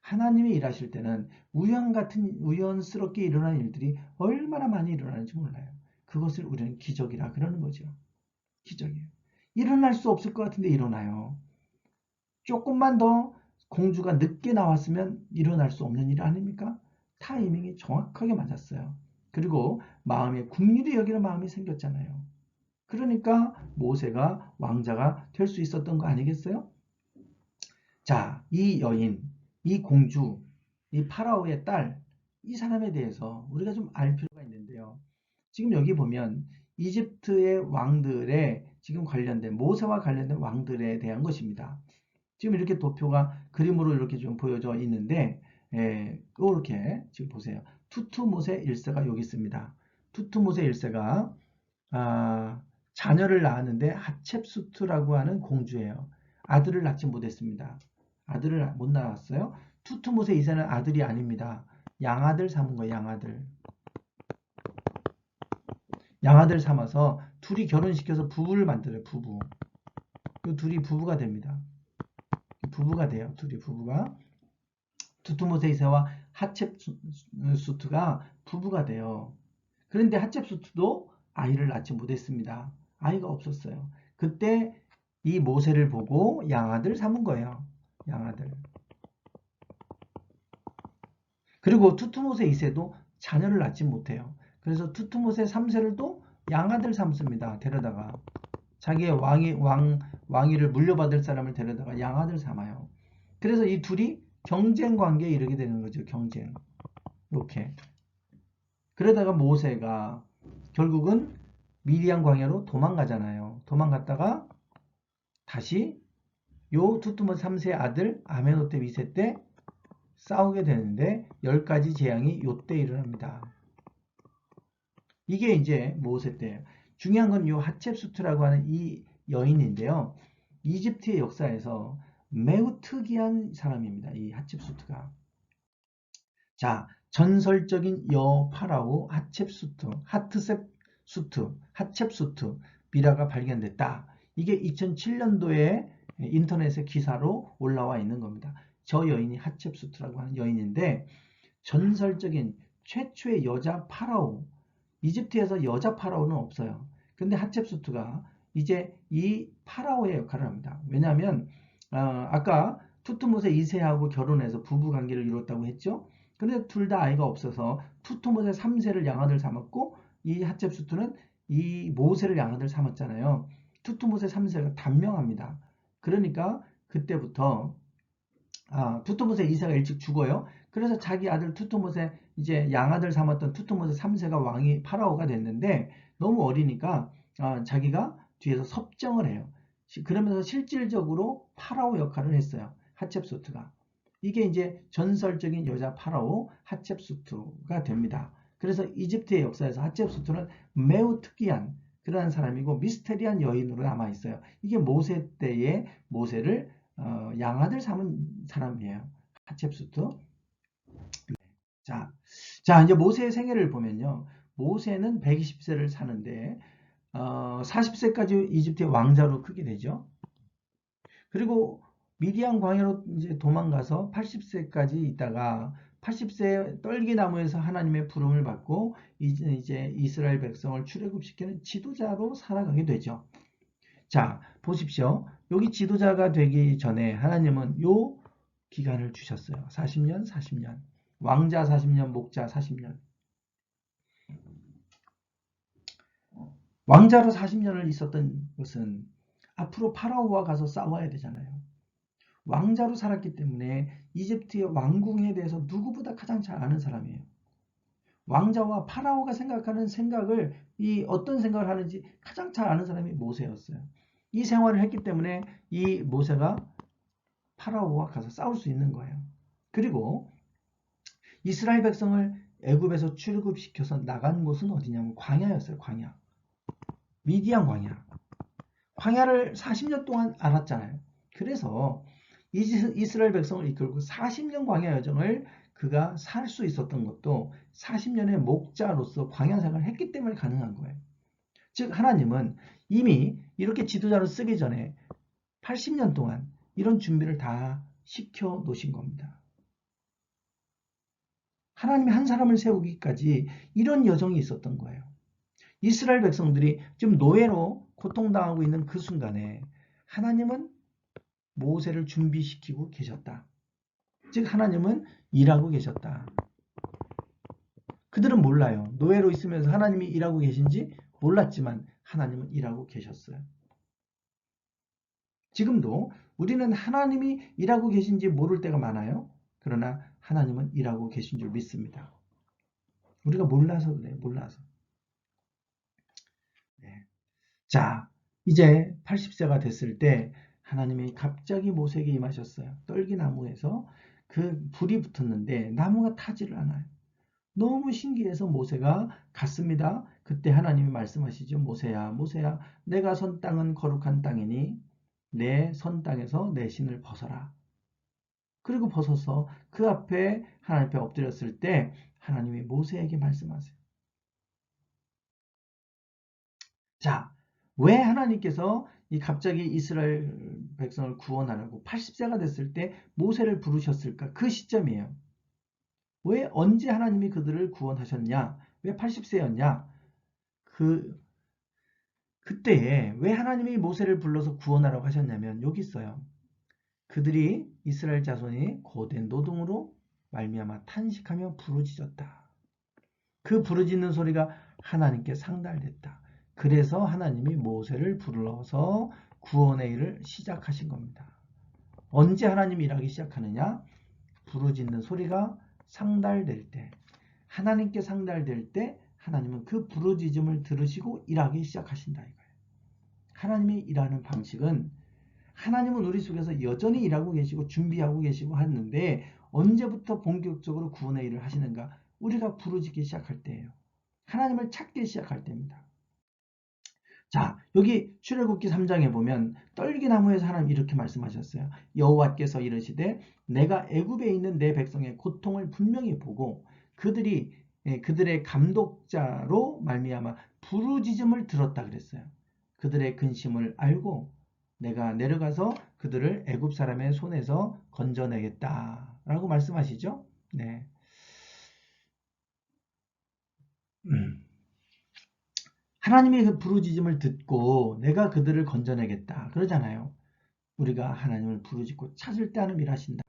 하나님이 일하실 때는 우연스럽게 일어나는 일들이 얼마나 많이 일어나는지 몰라요. 그것을 우리는 기적이라 그러는 거죠. 기적이에요. 일어날 수 없을 것 같은데 일어나요. 조금만 더 공주가 늦게 나왔으면 일어날 수 없는 일 아닙니까? 타이밍이 정확하게 맞았어요. 그리고 마음에 긍휼히 여기는 마음이 생겼잖아요. 그러니까 모세가 왕자가 될 수 있었던 거 아니겠어요? 자, 이 여인, 이 공주, 이 파라오의 딸, 이 사람에 대해서 우리가 좀 알 필요가 있는데요. 지금 여기 보면 이집트의 왕들의 지금 관련된 모세와 관련된 왕들에 대한 것입니다. 지금 이렇게 도표가 그림으로 이렇게 좀 보여져 있는데 이렇게 지금 보세요. 투투모세 1세가 여기 있습니다. 투투모세 1세가 자녀를 낳았는데 하첵수트라고 하는 공주예요. 아들을 낳지 못했습니다. 아들을 못 낳았어요. 투투모세 2세는 아들이 아닙니다. 양아들 삼은 거예요. 양아들. 양아들 삼아서 둘이 결혼시켜서 부부를 만들어요. 부부. 그 둘이 부부가 됩니다. 부부가 돼요. 둘이 부부가. 투투모세 2세와 하첵수트가 부부가 돼요. 그런데 하첵수트도 아이를 낳지 못했습니다. 아이가 없었어요. 그때 이 모세를 보고 양아들 삼은 거예요. 양아들. 그리고 투투모세 2세도 자녀를 낳지 못해요. 그래서 투투모세 3세를 또 양아들 삼습니다. 데려다가 자기의 왕위를 물려받을 사람을 데려다가 양아들 삼아요. 그래서 이 둘이 경쟁 관계에 이르게 되는 거죠. 경쟁. 이렇게. 그러다가 모세가 결국은 미디안 광야로 도망가잖아요. 도망갔다가 다시 요 투투모세 3세 아들 아메노테 2세 때 싸우게 되는데 10가지 재앙이 요때 일어납니다. 이게 이제 모세 때예요. 중요한 건 요 하첵수트라고 하는 이 여인인데요. 이집트의 역사에서 매우 특이한 사람입니다. 이 하첵수트가. 자, 전설적인 여 파라오 하첵수트 비라가 발견됐다. 이게 2007년도에 인터넷에 기사로 올라와 있는 겁니다. 저 여인이 하첵수트라고 하는 여인인데 전설적인 최초의 여자 파라오, 이집트에서 여자 파라오는 없어요. 근데 하첵수트가 이제 이 파라오의 역할을 합니다. 왜냐하면 아까 투투모세 2세하고 결혼해서 부부 관계를 이뤘다고 했죠. 근데 둘 다 아이가 없어서 투투모세 3세를 양아들 삼았고 이 하첵수트는 이 모세를 양아들 삼았잖아요. 투투모세 3세가 단명합니다. 그러니까 그때부터 투투모세 2세가 일찍 죽어요. 그래서 자기 아들 투투모세 이제 양아들 삼았던 투투모세 3세가 왕이 파라오가 됐는데 너무 어리니까 자기가 뒤에서 섭정을 해요. 그러면서 실질적으로 파라오 역할을 했어요. 하첵수트가. 이게 이제 전설적인 여자 파라오 하첵수트가 됩니다. 그래서 이집트의 역사에서 하첵수트는 매우 특이한 그러한 사람이고 미스테리한 여인으로 남아 있어요. 이게 모세 때의 모세를 양아들 삼은 사람이에요. 하첵수트. 자, 이제 모세의 생애를 보면요. 모세는 120세를 사는데 40세까지 이집트의 왕자로 크게 되죠. 그리고 미디안 광야로 이제 도망가서 80세까지 있다가 80세 떨기나무에서 하나님의 부름을 받고 이제 이스라엘 백성을 출애굽시키는 지도자로 살아가게 되죠. 자, 보십시오. 여기 지도자가 되기 전에 하나님은 요 기간을 주셨어요. 40년, 40년. 왕자 40년, 목자 40년. 왕자로 40년을 있었던 것은 앞으로 파라오와 가서 싸워야 되잖아요. 왕자로 살았기 때문에 이집트의 왕궁에 대해서 누구보다 가장 잘 아는 사람이에요. 왕자와 파라오가 생각하는 생각을 어떤 생각을 하는지 가장 잘 아는 사람이 모세였어요. 이 생활을 했기 때문에 이 모세가 파라오와 가서 싸울 수 있는 거예요. 그리고 이스라엘 백성을 애굽에서 출애굽시켜서 나간 곳은 어디냐면 광야였어요. 광야. 미디안 광야. 광야를 40년 동안 알았잖아요. 그래서 이스라엘 백성을 이끌고 40년 광야 여정을 그가 살 수 있었던 것도 40년의 목자로서 광야 생활을 했기 때문에 가능한 거예요. 즉 하나님은 이미 이렇게 지도자로 쓰기 전에 80년 동안 이런 준비를 다 시켜 놓으신 겁니다. 하나님이 한 사람을 세우기까지 이런 여정이 있었던 거예요. 이스라엘 백성들이 지금 노예로 고통당하고 있는 그 순간에 하나님은 모세를 준비시키고 계셨다. 즉 하나님은 일하고 계셨다. 그들은 몰라요. 노예로 있으면서 하나님이 일하고 계신지 몰랐지만 하나님은 일하고 계셨어요. 지금도 우리는 하나님이 일하고 계신지 모를 때가 많아요. 그러나 하나님은 일하고 계신 줄 믿습니다. 우리가 몰라서 그래요. 몰라서. 네. 자, 이제 80세가 됐을 때 하나님이 갑자기 모세에게 임하셨어요. 떨기나무에서 그 불이 붙었는데 나무가 타지를 않아요. 너무 신기해서 모세가 갔습니다. 그때 하나님이 말씀하시죠. 모세야, 모세야, 내가 선 땅은 거룩한 땅이니 내 선 땅에서 내 신을 벗어라. 그리고 벗어서 그 앞에 하나님 앞에 엎드렸을 때 하나님이 모세에게 말씀하세요. 자, 왜 하나님께서 갑자기 이스라엘 백성을 구원하려고 80세가 됐을 때 모세를 부르셨을까? 그 시점이에요. 왜 언제 하나님이 그들을 구원하셨냐? 왜 80세였냐? 그때에 왜 하나님이 모세를 불러서 구원하라고 하셨냐면 여기 있어요. 그들이 이스라엘 자손이 고된 노동으로 말미암아 탄식하며 부르짖었다. 그 부르짖는 소리가 하나님께 상달됐다. 그래서 하나님이 모세를 불러서 구원의 일을 시작하신 겁니다. 언제 하나님이 일하기 시작하느냐? 부르짖는 소리가 상달될 때, 하나님께 상달될 때 하나님은 그 부르짖음을 들으시고 일하기 시작하신다 이거예요. 하나님이 일하는 방식은 하나님은 우리 속에서 여전히 일하고 계시고 준비하고 계시고 하는데 언제부터 본격적으로 구원의 일을 하시는가? 우리가 부르짖기 시작할 때예요. 하나님을 찾기 시작할 때입니다. 자, 여기 출애굽기 3장에 보면 떨기나무에서 하나님 이렇게 말씀하셨어요. 여호와께서 이르시되 내가 애굽에 있는 내 백성의 고통을 분명히 보고 그들의 감독자로 말미암아 부르짖음을 들었다 그랬어요. 그들의 근심을 알고 내가 내려가서 그들을 애굽 사람의 손에서 건져내겠다라고 말씀하시죠. 네. 하나님의 그 부르짖음을 듣고 내가 그들을 건져내겠다 그러잖아요. 우리가 하나님을 부르짖고 찾을 때 하나님 일하신다.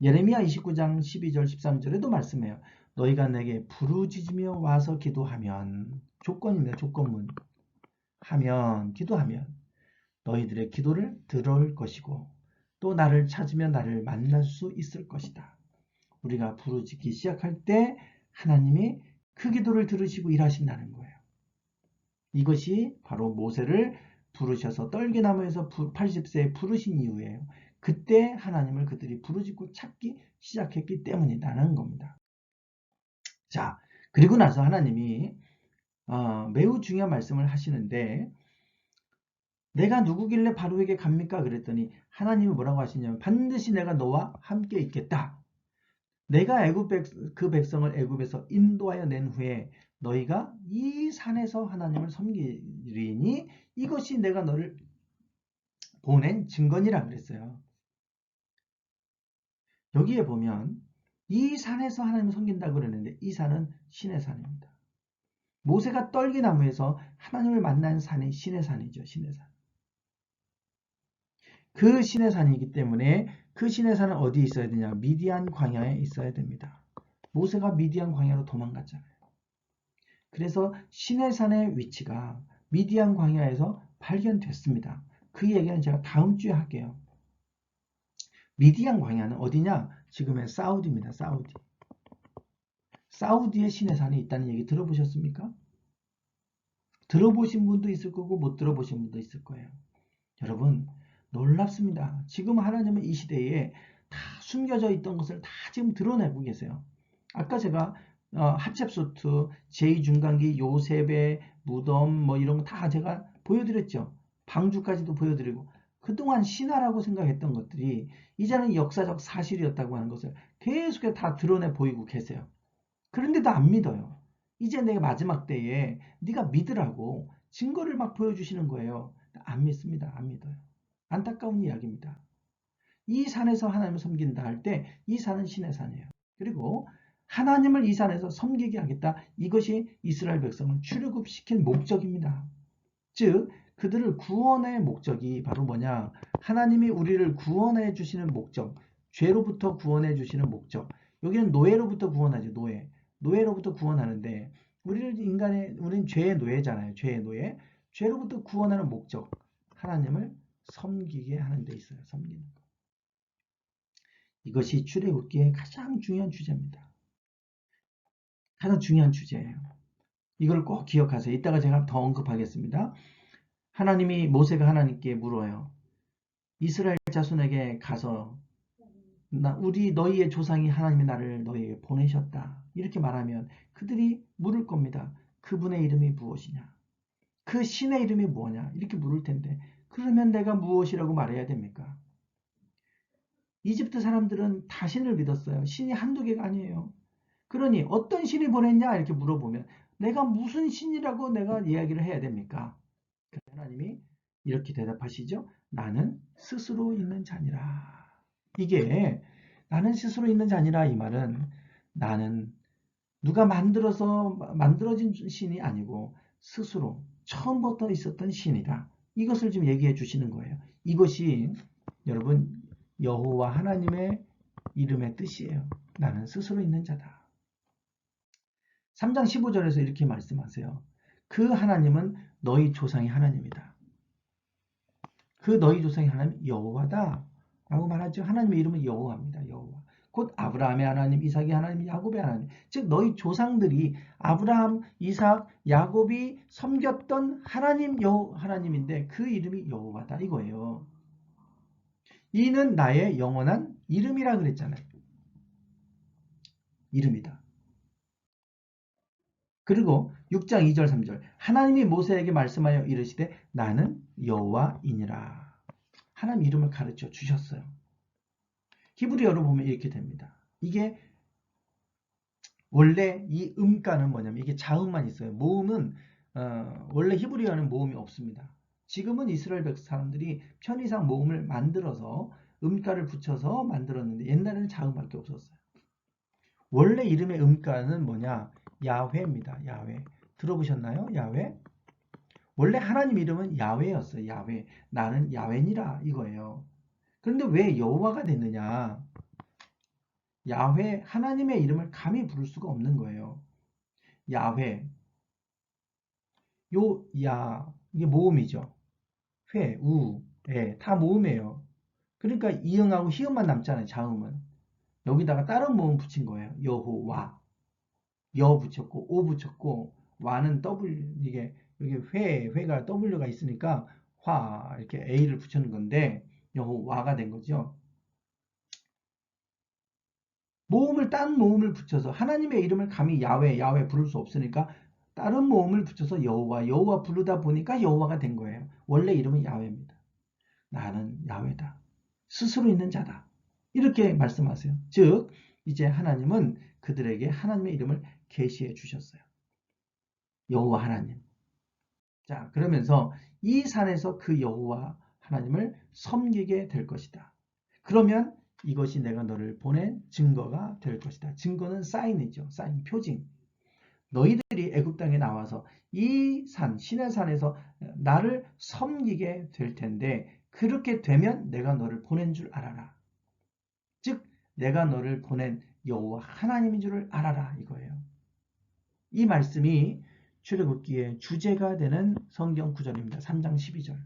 예레미야 29장 12절 13절에도 말씀해요. 너희가 내게 부르짖으며 와서 기도하면, 조건입니다. 조건문. 기도하면 너희들의 기도를 들을 것이고 또 나를 찾으면 나를 만날 수 있을 것이다. 우리가 부르짖기 시작할 때 하나님이 그 기도를 들으시고 일하신다는 거예요. 이것이 바로 모세를 부르셔서 떨기나무에서 80세에 부르신 이유예요. 그때 하나님을 그들이 부르짖고 찾기 시작했기 때문이라는 겁니다. 자, 그리고 나서 하나님이 매우 중요한 말씀을 하시는데 내가 누구길래 바로에게 갑니까? 그랬더니 하나님이 뭐라고 하시냐면 반드시 내가 너와 함께 있겠다. 내가 그 백성을 애굽에서 인도하여 낸 후에 너희가 이 산에서 하나님을 섬기리니 이것이 내가 너를 보낸 증거니라 그랬어요. 여기에 보면 이 산에서 하나님을 섬긴다고 그랬는데 이 산은 신의 산입니다. 모세가 떨기나무에서 하나님을 만난 산이 신의 산이죠. 신의 산. 그 신의 산이기 때문에 그 신의 산은 어디에 있어야 되냐? 미디안 광야에 있어야 됩니다. 모세가 미디안 광야로 도망갔잖아요. 그래서 신의 산의 위치가 미디안 광야에서 발견됐습니다. 그 얘기는 제가 다음 주에 할게요. 미디안 광야는 어디냐? 지금의 사우디입니다. 사우디. 사우디에 신의 산이 있다는 얘기 들어보셨습니까? 들어보신 분도 있을 거고 못 들어보신 분도 있을 거예요. 여러분 놀랍습니다. 지금 하나님은 이 시대에 다 숨겨져 있던 것을 다 지금 드러내고 계세요. 아까 제가 하첵소트, 제2중간기, 요셉의 무덤 뭐 이런 거 다 제가 보여드렸죠. 방주까지도 보여드리고 그동안 신화라고 생각했던 것들이 이제는 역사적 사실이었다고 하는 것을 계속해서 다 드러내 보이고 계세요. 그런데도 안 믿어요. 이제 내 마지막 때에 네가 믿으라고 증거를 막 보여주시는 거예요. 안 믿습니다. 안 믿어요. 안타까운 이야기입니다. 이 산에서 하나님을 섬긴다 할 때 이 산은 신의 산이에요. 그리고 하나님을 이 산에서 섬기게 하겠다. 이것이 이스라엘 백성을 출애굽시킨 목적입니다. 즉 그들을 구원의 목적이 바로 뭐냐? 하나님이 우리를 구원해 주시는 목적, 죄로부터 구원해 주시는 목적. 여기는 노예로부터 구원하지. 노예로부터 구원하는데 우리는 죄의 노예잖아요. 죄의 노예. 죄로부터 구원하는 목적. 하나님을 섬기게 하는 데 있어요. 섬기는 거. 이것이 출애굽기의 가장 중요한 주제입니다. 가장 중요한 주제예요. 이걸 꼭 기억하세요. 이따가 제가 더 언급하겠습니다. 모세가 하나님께 물어요. 이스라엘 자손에게 가서 너희의 조상이 하나님이 나를 너희에게 보내셨다. 이렇게 말하면 그들이 물을 겁니다. 그분의 이름이 무엇이냐? 그 신의 이름이 뭐냐? 이렇게 물을 텐데 그러면 내가 무엇이라고 말해야 됩니까? 이집트 사람들은 다 신을 믿었어요. 신이 한두 개가 아니에요. 그러니 어떤 신이 보냈냐? 이렇게 물어보면 내가 무슨 신이라고 내가 이야기를 해야 됩니까? 하나님이 이렇게 대답하시죠. 나는 스스로 있는 자니라. 이게 나는 스스로 있는 자니라 이 말은 나는 누가 만들어진 신이 아니고 스스로 처음부터 있었던 신이다. 이것을 지금 얘기해 주시는 거예요. 이것이 여러분 여호와 하나님의 이름의 뜻이에요. 나는 스스로 있는 자다. 3장 15절에서 이렇게 말씀하세요. 그 하나님은 너희 조상의 하나님이다. 그 너희 조상의 하나님 여호와다 라고 말하죠. 하나님의 이름은 여호와입니다. 여호와. 곧 아브라함의 하나님, 이삭의 하나님, 야곱의 하나님. 즉 너희 조상들이 아브라함, 이삭, 야곱이 섬겼던 하나님 하나님인데 그 이름이 여호와다 이거예요. 이는 나의 영원한 이름이라 그랬잖아요. 이름이다. 그리고 6장 2절 3절 하나님이 모세에게 말씀하여 이르시되 나는 여호와이니라. 하나님 이름을 가르쳐 주셨어요. 히브리어로 보면 이렇게 됩니다. 이게 원래 이 음가는 뭐냐면 이게 자음만 있어요. 모음은 원래 히브리어는 모음이 없습니다. 지금은 이스라엘 백 사람들이 편의상 모음을 만들어서 음가를 붙여서 만들었는데 옛날에는 자음밖에 없었어요. 원래 이름의 음가는 뭐냐? 야훼입니다. 야훼. 들어보셨나요? 야훼? 원래 하나님 이름은 야훼였어요. 야훼. 나는 야훼니라 이거예요. 그런데 왜 여호와가 됐느냐? 야훼 하나님의 이름을 감히 부를 수가 없는 거예요. 야훼 이게 모음이죠. 회, 우, 에 다 모음이에요. 그러니까 이응하고 히읗만 남잖아요. 자음은. 여기다가 다른 모음 붙인 거예요. 여호와 여 붙였고 오 붙였고 와는 W 이게 여기 회가 W가 있으니까 화 이렇게 A를 붙여는 건데 여호와가 된 거죠. 딴 모음을 붙여서 하나님의 이름을 감히 야훼 부를 수 없으니까 다른 모음을 붙여서 여호와 부르다 보니까 여호와가 된 거예요. 원래 이름은 야훼입니다. 나는 야훼다. 스스로 있는 자다. 이렇게 말씀하세요. 즉 이제 하나님은 그들에게 하나님의 이름을 계시해 주셨어요. 여호와 하나님. 자, 그러면서 이 산에서 그 여호와 하나님을 섬기게 될 것이다. 그러면 이것이 내가 너를 보낸 증거가 될 것이다. 증거는 사인이죠. 사인, 표징. 너희들이 애굽 땅에 나와서 이 산, 시내 산에서 나를 섬기게 될 텐데 그렇게 되면 내가 너를 보낸 줄 알아라. 즉 내가 너를 보낸 여호와 하나님인 줄을 알아라 이거예요. 이 말씀이 출애굽기의 주제가 되는 성경 구절입니다. 3장 12절.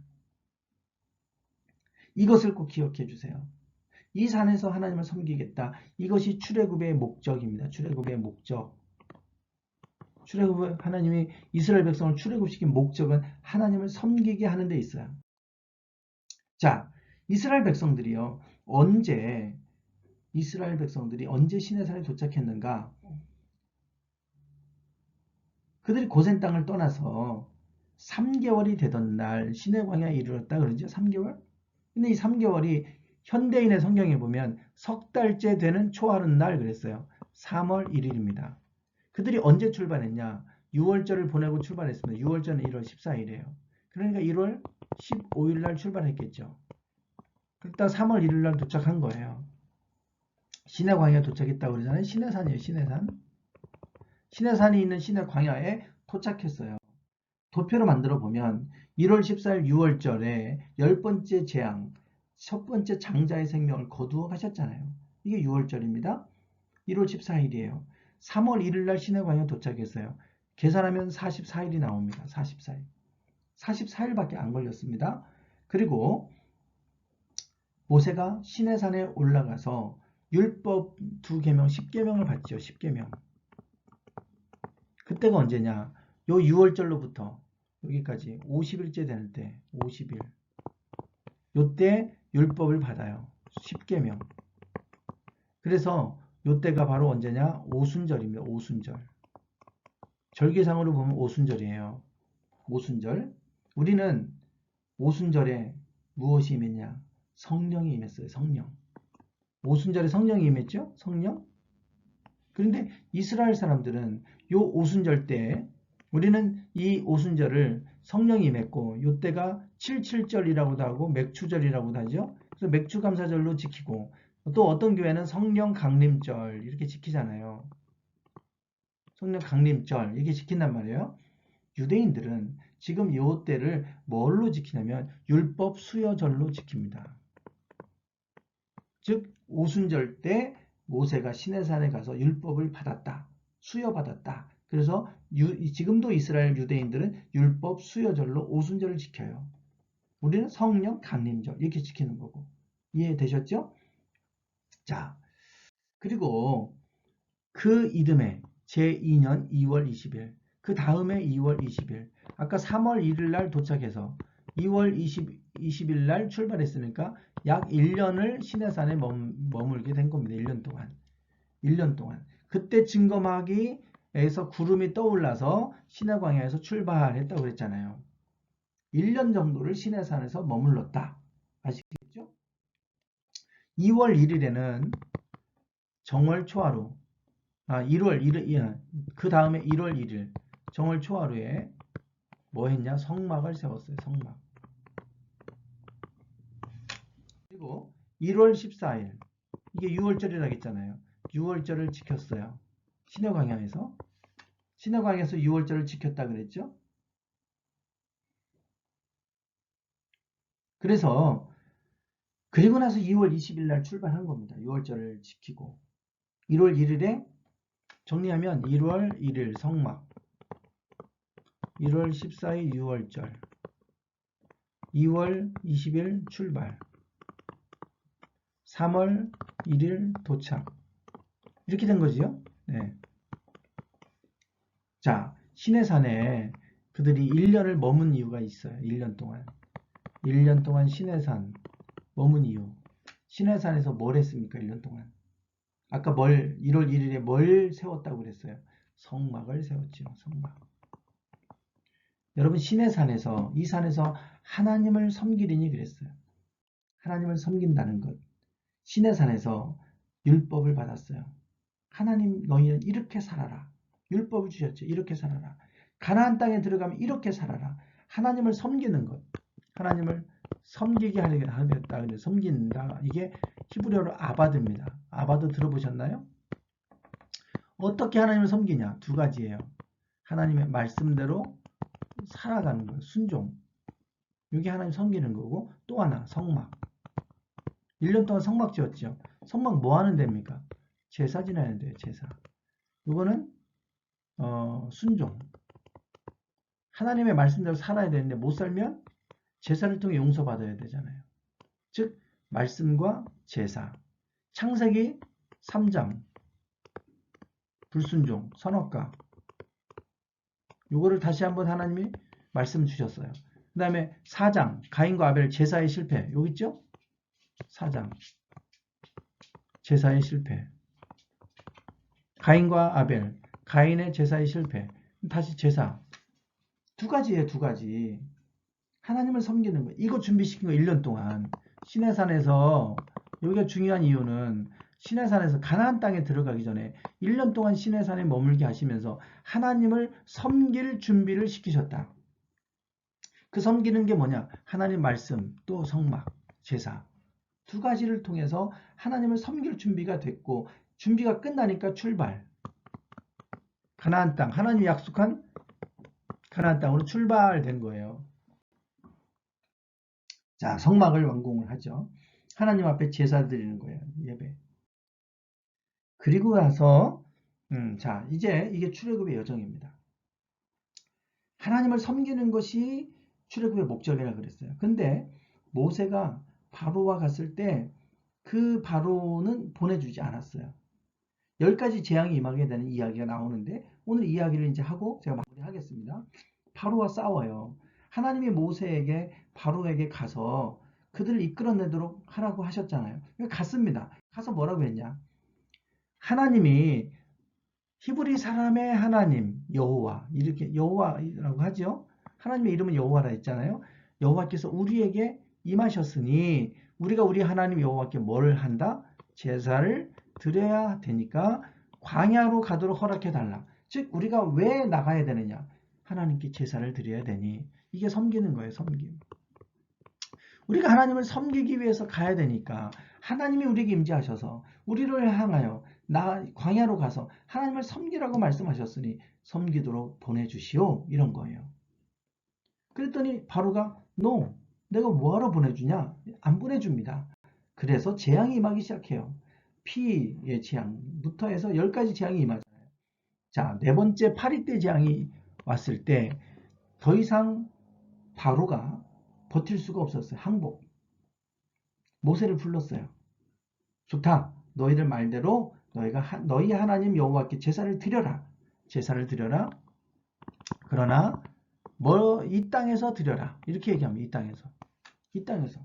이것을 꼭 기억해 주세요. 이 산에서 하나님을 섬기겠다. 이것이 출애굽의 목적입니다. 출애굽의 목적. 하나님이 이스라엘 백성을 출애굽시킨 목적은 하나님을 섬기게 하는 데 있어요. 자, 이스라엘 백성들이 언제 시내산에 도착했는가? 그들이 고센 땅을 떠나서 3개월이 되던 날 시내 광야에 이르렀다 그러죠. 3개월? 근데 이 3개월이 현대인의 성경에 보면 석 달째 되는 초하룻 날 그랬어요. 3월 1일입니다. 그들이 언제 출발했냐? 6월절을 보내고 출발했습니다. 6월절은 1월 14일이에요. 그러니까 1월 15일 날 출발했겠죠. 그러다 3월 1일 날 도착한 거예요. 시내 광야에 도착했다고 그러잖아요. 시내산이에요. 시내산. 시내산이 있는 시내 광야에 도착했어요. 도표로 만들어 보면 1월 14일 6월절에 10번째 재앙, 첫 번째 장자의 생명을 거두어 가셨잖아요. 이게 6월절입니다. 1월 14일이에요. 3월 1일 날 시내 광야에 도착했어요. 계산하면 44일이 나옵니다. 44일. 44일밖에 안 걸렸습니다. 그리고 모세가 시내산에 올라가서 율법 2계명 10계명을 받죠. 10계명. 그때가 언제냐? 요 6월절로부터 여기까지 50일째 되는 때 50일. 요때 율법을 받아요. 10계명. 그래서 요때가 바로 언제냐? 오순절입니다. 오순절. 절기상으로 보면 오순절이에요. 오순절. 우리는 오순절에 무엇이 임했냐? 성령이 임했어요. 성령. 오순절에 성령이 임했죠? 성령? 그런데 이스라엘 사람들은 요 오순절 때 우리는 이 오순절을 성령이 임했고 요때가 77절이라고도 하고 맥추절이라고도 하죠. 그래서 맥추감사절로 지키고 또 어떤 교회는 성령 강림절 이렇게 지키잖아요. 성령 강림절 이렇게 지킨단 말이에요. 유대인들은 지금 요 때를 뭘로 지키냐면 율법 수여절로 지킵니다. 즉 오순절 때 모세가 시내산에 가서 율법을 받았다. 수여받았다. 그래서 지금도 이스라엘 유대인들은 율법 수여절로 오순절을 지켜요. 우리는 성령 강림절 이렇게 지키는 거고. 이해되셨죠? 자, 그리고 그 이듬해 제2년 2월 20일, 그 다음에 2월 20일, 아까 3월 1일 날 도착해서 2월 20일 날 출발했으니까 약 1년을 시내산에 머물게 된 겁니다. 1년 동안. 1년 동안. 그때 증거마기에서 구름이 떠올라서 시내광야에서 출발했다고 그랬잖아요. 1년 정도를 시내산에서 머물렀다. 아시겠죠? 2월 1일에는 정월 초하루, 1월 1일, 그 다음에 1월 1일 정월 초하루에 뭐 했냐? 성막을 세웠어요. 성막. 그리고 1월 14일 이게 6월절이라고 했잖아요. 6월절을 지켰어요. 시내광야에서 6월절을 지켰다 그랬죠. 그래서 그리고 나서 2월 20일 날 출발한 겁니다. 6월절을 지키고 1월 1일에 정리하면 1월 1일 성막, 1월 14일 6월절, 2월 20일 출발, 3월 1일 도착. 이렇게 된 거지요. 네. 자, 시내산에 그들이 1년을 머문 이유가 있어요. 1년 동안. 1년 동안 시내산 머문 이유. 시내산에서 뭘 했습니까? 1년 동안. 아까 1월 1일에 뭘 세웠다고 그랬어요? 성막을 세웠지요. 성막. 여러분 시내산에서 이 산에서 하나님을 섬기리니 그랬어요. 하나님을 섬긴다는 것. 시내산에서 율법을 받았어요. 하나님 너희는 이렇게 살아라. 율법을 주셨죠. 이렇게 살아라. 가나안 땅에 들어가면 이렇게 살아라. 하나님을 섬기는 것. 하나님을 섬기게 하겠다. 근데 섬긴다. 이게 히브리어로 아바드입니다. 아바드 들어보셨나요? 어떻게 하나님을 섬기냐? 두 가지예요. 하나님의 말씀대로 살아가는 거예요. 순종. 이게 하나님 섬기는 거고 또 하나 성막. 1년 동안 성막 지었죠. 성막 뭐 하는 데입니까? 제사 지내는 데예요. 제사. 이거는 순종. 하나님의 말씀대로 살아야 되는데 못 살면 제사를 통해 용서받아야 되잖아요. 즉 말씀과 제사. 창세기 3장 불순종, 선악과. 이거를 다시 한번 하나님이 말씀 주셨어요. 그 다음에 4장 가인과 아벨 제사의 실패. 여기 있죠? 4장 제사의 실패. 가인과 아벨 가인의 제사의 실패. 다시 제사. 두 가지예요. 두 가지. 하나님을 섬기는 거예요. 이거 준비시킨 거 1년 동안. 시내산에서 여기가 중요한 이유는 시내산에서 가나안 땅에 들어가기 전에 1년 동안 시내산에 머물게 하시면서 하나님을 섬길 준비를 시키셨다. 그 섬기는 게 뭐냐? 하나님 말씀, 또 성막, 제사. 두 가지를 통해서 하나님을 섬길 준비가 됐고 준비가 끝나니까 출발. 가나안 땅, 하나님이 약속한 가나안 땅으로 출발된 거예요. 자, 성막을 완공을 하죠. 하나님 앞에 제사 드리는 거예요. 예배. 그리고 나서 자, 이제 이게 출애굽의 여정입니다. 하나님을 섬기는 것이 출애굽의 목적이라 그랬어요. 근데 모세가 바로와 갔을 때 그 바로는 보내주지 않았어요. 10가지 재앙이 임하게 되는 이야기가 나오는데 오늘 이야기를 이제 하고 제가 마무리하겠습니다. 바로와 싸워요. 하나님이 모세에게 바로에게 가서 그들을 이끌어내도록 하라고 하셨잖아요. 갔습니다. 가서 뭐라고 했냐? 하나님이 히브리 사람의 하나님 여호와 이렇게 여호와라고 하죠. 하나님의 이름은 여호와라 했잖아요. 여호와께서 우리에게 임하셨으니 우리가 우리 하나님 여호와께 뭘 한다? 제사를 드려야 되니까 광야로 가도록 허락해 달라. 즉 우리가 왜 나가야 되느냐? 하나님께 제사를 드려야 되니 이게 섬기는 거예요. 섬김. 우리가 하나님을 섬기기 위해서 가야 되니까 하나님이 우리에게 임재하셔서 우리를 향하여 광야로 가서 하나님을 섬기라고 말씀하셨으니 섬기도록 보내주시오. 이런 거예요. 그랬더니 바로가 No, 내가 뭐하러 보내주냐? 안 보내줍니다. 그래서 재앙이 임하기 시작해요. 피의 재앙부터 해서 10가지 재앙이 임하잖아요. 자, 네 번째 파리떼 재앙이 왔을 때 더 이상 바로가 버틸 수가 없었어요. 항복. 모세를 불렀어요. 좋다. 너희들 말대로 너희 하나님 여호와께 제사를 드려라. 제사를 드려라. 그러나 이 땅에서 드려라. 이렇게 얘기합니다. 이 땅에서. 이 땅에서.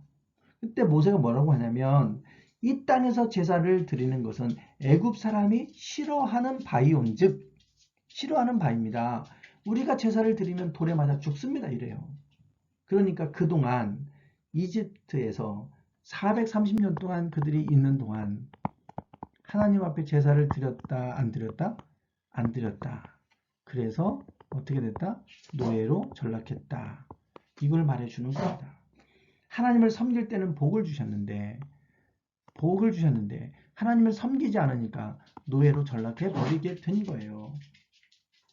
그때 모세가 뭐라고 하냐면 이 땅에서 제사를 드리는 것은 애굽 사람이 싫어하는 바이온즉 싫어하는 바입니다. 우리가 제사를 드리면 돌에 맞아 죽습니다. 이래요. 그러니까 그동안 이집트에서 430년 동안 그들이 있는 동안 하나님 앞에 제사를 드렸다, 안 드렸다? 안 드렸다. 그래서 어떻게 됐다? 노예로 전락했다. 이걸 말해주는 겁니다. 하나님을 섬길 때는 복을 주셨는데 하나님을 섬기지 않으니까 노예로 전락해 버리게 된 거예요.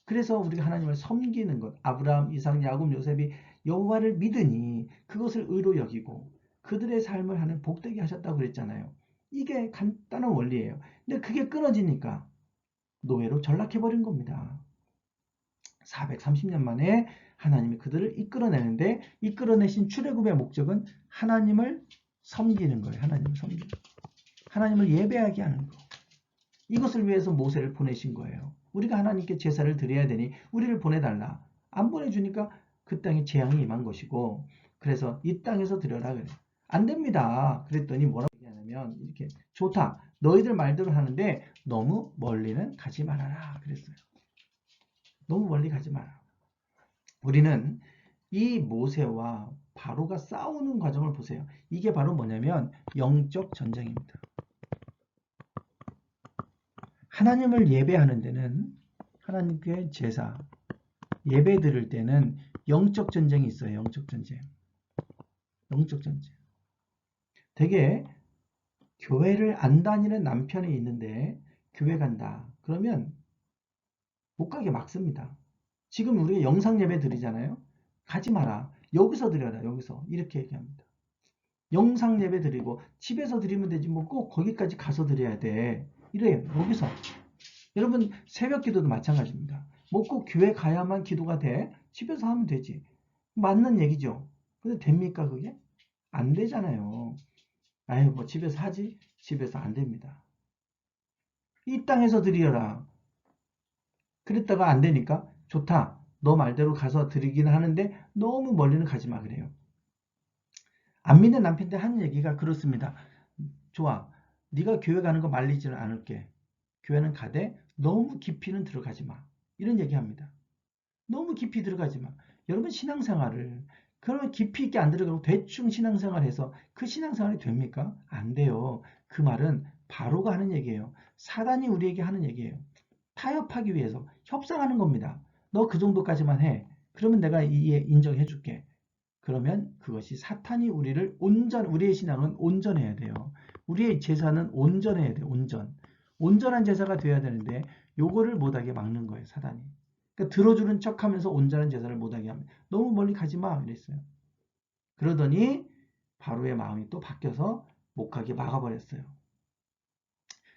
그래서 우리가 하나님을 섬기는 것, 아브라함, 이삭, 야곱, 요셉이 여호와를 믿으니 그것을 의로 여기고 그들의 삶을 하는 복되게 하셨다고 그랬잖아요. 이게 간단한 원리예요. 근데 그게 끊어지니까 노예로 전락해버린 겁니다. 430년 만에 하나님이 그들을 이끌어내는데 이끌어내신 출애굽의 목적은 하나님을 섬기는 거예요. 하나님을 섬기는 거예요. 하나님을 예배하게 하는 거. 이것을 위해서 모세를 보내신 거예요. 우리가 하나님께 제사를 드려야 되니 우리를 보내달라. 안 보내주니까 그 땅에 재앙이 임한 것이고 그래서 이 땅에서 드려라 그래. 안 됩니다. 그랬더니 뭐라고 얘기하냐면 이렇게 좋다. 너희들 말대로 하는데 너무 멀리는 가지 말아라 그랬어요. 너무 멀리 가지 마라. 우리는 이 모세와 바로가 싸우는 과정을 보세요. 이게 바로 뭐냐면 영적 전쟁입니다. 하나님을 예배하는 데는 하나님께 제사, 예배 드릴 때는 영적 전쟁이 있어요. 영적 전쟁. 영적 전쟁. 되게 교회를 안 다니는 남편이 있는데 교회 간다. 그러면 못 가게 막습니다. 지금 우리가 영상 예배 드리잖아요. 가지 마라. 여기서 드려라. 여기서. 이렇게 얘기합니다. 영상 예배 드리고 집에서 드리면 되지 뭐 꼭 거기까지 가서 드려야 돼. 이래요. 여기서. 여러분 새벽 기도도 마찬가지입니다. 뭐 꼭 교회 가야만 기도가 돼? 집에서 하면 되지. 맞는 얘기죠. 근데 됩니까 그게? 안 되잖아요. 아유 뭐 집에서 하지? 집에서 안 됩니다. 이 땅에서 드리라. 그랬다가 안 되니까 좋다. 너 말대로 가서 드리긴 하는데 너무 멀리는 가지 마 그래요. 안 믿는 남편한테 하는 얘기가 그렇습니다. 좋아. 네가 교회 가는 거 말리지는 않을게. 교회는 가되 너무 깊이는 들어가지 마. 이런 얘기합니다. 너무 깊이 들어가지 마. 여러분 신앙생활을 그러면 깊이 있게 안 들어가고 대충 신앙생활해서 그 신앙생활이 됩니까? 안 돼요. 그 말은 바로가 하는 얘기예요. 사단이 우리에게 하는 얘기예요. 타협하기 위해서 협상하는 겁니다. 너 그 정도까지만 해. 그러면 내가 이에 인정해 줄게. 그러면 그것이 사탄이 우리의 신앙은 온전해야 돼요. 우리의 제사는 온전해야 돼요. 온전한 제사가 돼야 되는데 요거를 못하게 막는 거예요. 사단이. 그러니까 들어주는 척하면서 온전한 제사를 못하게 합니다. 너무 멀리 가지 마. 이랬어요. 그러더니 바로의 마음이 또 바뀌어서 못 가게 막아버렸어요.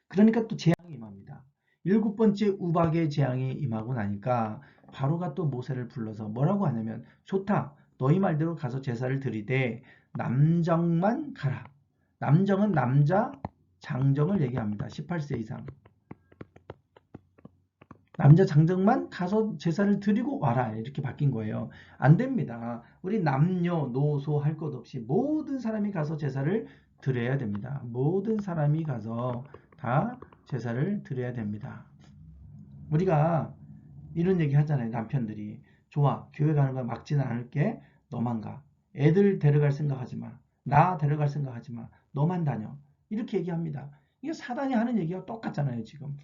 그러니까 또 재앙이 임합니다. 7번째 우박의 재앙이 임하고 나니까 바로가 또 모세를 불러서 뭐라고 하냐면 좋다. 너희 말대로 가서 제사를 드리되 남정만 가라. 남정은 남자 장정을 얘기합니다. 18세 이상. 남자 장정만 가서 제사를 드리고 와라. 이렇게 바뀐 거예요. 안 됩니다. 우리 남녀, 노소 할 것 없이 모든 사람이 가서 제사를 드려야 됩니다. 모든 사람이 가서 다 제사를 드려야 됩니다. 우리가 이런 얘기 하잖아요. 남편들이. 좋아. 교회 가는 거 막지는 않을게. 너만 가. 애들 데려갈 생각하지 마. 나 데려갈 생각하지 마. 너만 다녀. 이렇게 얘기합니다. 이게 사단이 하는 얘기가 똑같잖아요. 지금.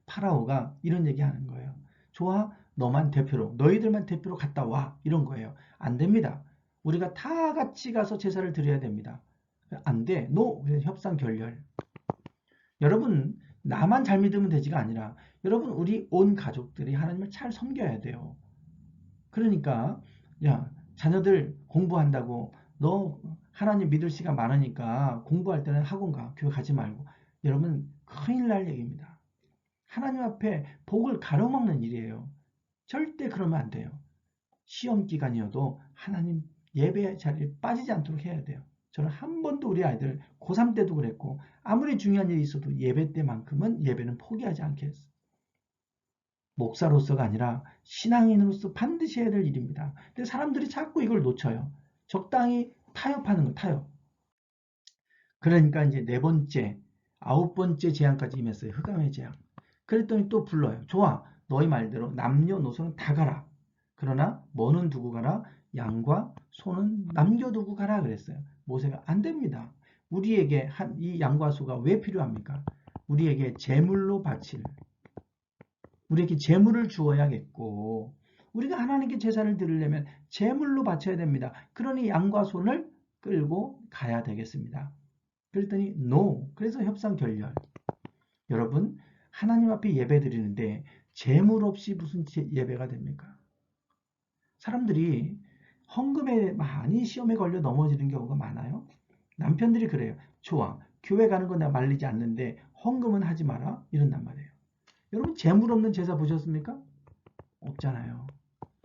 파라오가 이런 얘기 하는 거예요. 좋아. 너만 대표로. 너희들만 대표로 갔다 와. 이런 거예요. 안 됩니다. 우리가 다 같이 가서 제사를 드려야 됩니다. 안 돼. 노. 협상 결렬. 여러분 나만 잘 믿으면 되지가 아니라 여러분 우리 온 가족들이 하나님을 잘 섬겨야 돼요. 그러니까 야 자녀들 공부한다고 너 하나님 믿을 시간 많으니까 공부할 때는 학원 가. 교회 가지 말고 여러분 큰일 날 얘기입니다. 하나님 앞에 복을 가로막는 일이에요. 절대 그러면 안 돼요. 시험 기간이어도 하나님 예배 자리에 빠지지 않도록 해야 돼요. 저는 한 번도 우리 아이들 고3 때도 그랬고 아무리 중요한 일이 있어도 예배 때만큼은 예배는 포기하지 않겠어요. 목사로서가 아니라 신앙인으로서 반드시 해야 될 일입니다. 근데 사람들이 자꾸 이걸 놓쳐요. 적당히 타협하는 거, 타협. 그러니까 이제 네 번째, 아홉 번째 재앙까지 임했어요. 흑암의 재앙. 그랬더니 또 불러요. 좋아, 너희 말대로 남녀노소는 다 가라. 그러나 뭐는 두고 가라? 양과 소는 남겨두고 가라 그랬어요. 모세가 안 됩니다. 우리에게 이 양과 소가 왜 필요합니까? 우리에게 제물로 바칠, 우리에게 제물을 주어야겠고, 우리가 하나님께 제사를 드리려면 제물로 바쳐야 됩니다. 그러니 양과 소를 끌고 가야 되겠습니다. 그랬더니 no. 그래서 협상 결렬. 여러분, 하나님 앞에 예배 드리는데 제물 없이 무슨 예배가 됩니까? 사람들이 헌금에 많이 시험에 걸려 넘어지는 경우가 많아요. 남편들이 그래요. 좋아, 교회 가는 건 내가 말리지 않는데 헌금은 하지 마라. 이런단 말이에요. 여러분, 제물 없는 제사 보셨습니까? 없잖아요.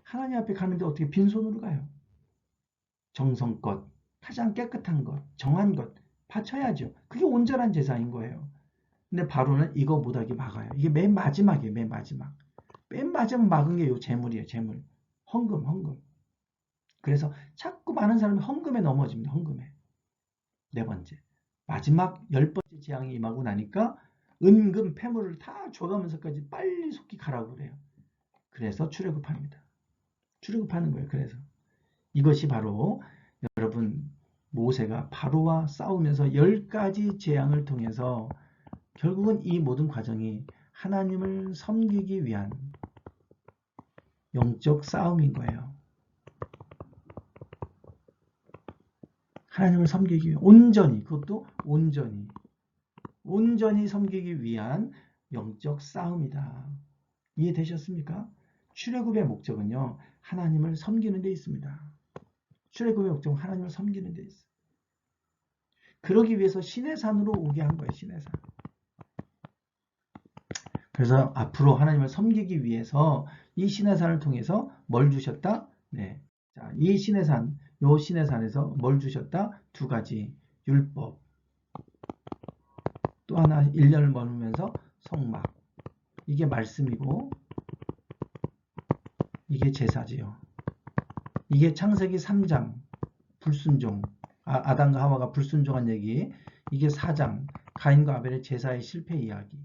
하나님 앞에 가는데 어떻게 빈손으로 가요? 정성껏, 가장 깨끗한 것, 정한 것 바쳐야죠. 그게 온전한 제사인 거예요. 근데 바로는 이거 못하게 막아요. 이게 맨 마지막이에요. 맨 마지막. 맨 마지막 막은 게 요 재물이에요. 재물. 헌금, 헌금. 그래서 자꾸 많은 사람이 헌금에 넘어집니다. 헌금에. 네 번째. 마지막 열 번째 재앙이 임하고 나니까 은금, 폐물을 다 줘가면서까지 빨리 속히 가라고 그래요. 그래서 출애굽합니다. 출애굽하는 거예요. 그래서 이것이 바로 여러분 모세가 바로와 싸우면서 10가지 재앙을 통해서 결국은 이 모든 과정이 하나님을 섬기기 위한 영적 싸움인 거예요. 하나님을 섬기기 위한 온전히, 그것도 온전히 섬기기 위한 영적 싸움이다. 이해되셨습니까? 출애굽의 목적은요, 하나님을 섬기는 데 있습니다. 출애굽의 목적은 하나님을 섬기는 데 있어요. 그러기 위해서 시내산으로 오게 한 거예요. 시내산. 그래서 앞으로 하나님을 섬기기 위해서 이 시내산을 통해서 뭘 주셨다? 네. 자, 이 시내산, 요 시내산에서 뭘 주셨다? 두 가지. 율법. 또 하나 1년을 머무면서 성막. 이게 말씀이고 이게 제사지요. 이게 창세기 3장 불순종. 아담과 하와가 불순종한 얘기. 이게 4장 가인과 아벨의 제사의 실패 이야기.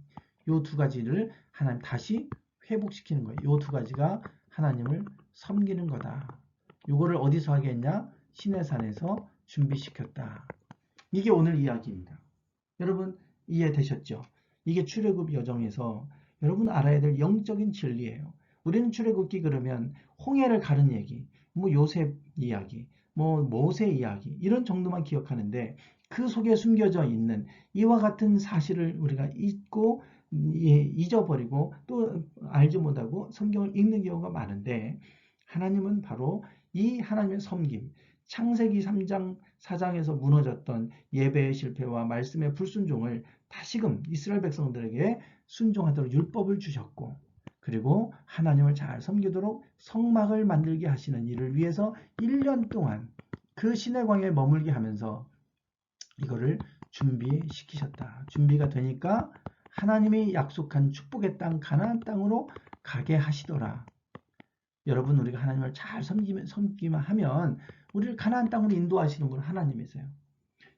요 두 가지를 하나님 다시 회복시키는 거예요. 요 두 가지가 하나님을 섬기는 거다. 요거를 어디서 하겠냐? 시내산에서 준비시켰다. 이게 오늘 이야기입니다. 여러분 이해되셨죠? 이게 출애굽 여정에서 여러분 알아야 될 영적인 진리예요. 우리는 출애굽기 그러면 홍해를 가른 얘기, 뭐 요셉 이야기, 뭐 모세 이야기 이런 정도만 기억하는데 그 속에 숨겨져 있는 이와 같은 사실을 우리가 잊고 잊어버리고 또 알지 못하고 성경을 읽는 경우가 많은데 하나님은 바로 이 하나님의 섬김, 창세기 3장 4장에서 무너졌던 예배의 실패와 말씀의 불순종을 다시금 이스라엘 백성들에게 순종하도록 율법을 주셨고 그리고 하나님을 잘 섬기도록 성막을 만들게 하시는 일을 위해서 1년 동안 그 시내 광야에 머물게 하면서 이거를 준비시키셨다. 준비가 되니까 하나님이 약속한 축복의 땅 가나안 땅으로 가게 하시더라. 여러분 우리가 하나님을 잘 섬기만 하면 우리를 가나안 땅으로 인도하시는 분은 하나님이세요.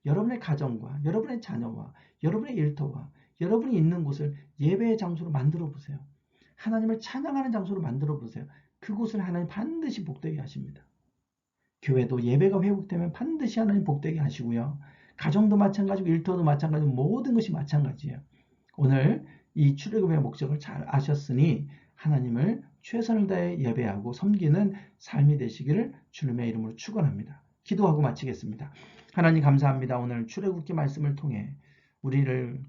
여러분의 가정과 여러분의 자녀와 여러분의 일터와 여러분이 있는 곳을 예배의 장소로 만들어 보세요. 하나님을 찬양하는 장소로 만들어 보세요. 그곳을 하나님 반드시 복되게 하십니다. 교회도 예배가 회복되면 반드시 하나님 복되게 하시고요. 가정도 마찬가지고 일터도 마찬가지고 모든 것이 마찬가지예요. 오늘 이 출애굽의 목적을 잘 아셨으니 하나님을 최선을 다해 예배하고 섬기는 삶이 되시기를 주님의 이름으로 축원합니다. 기도하고 마치겠습니다. 하나님 감사합니다. 오늘 출애굽기 말씀을 통해 우리를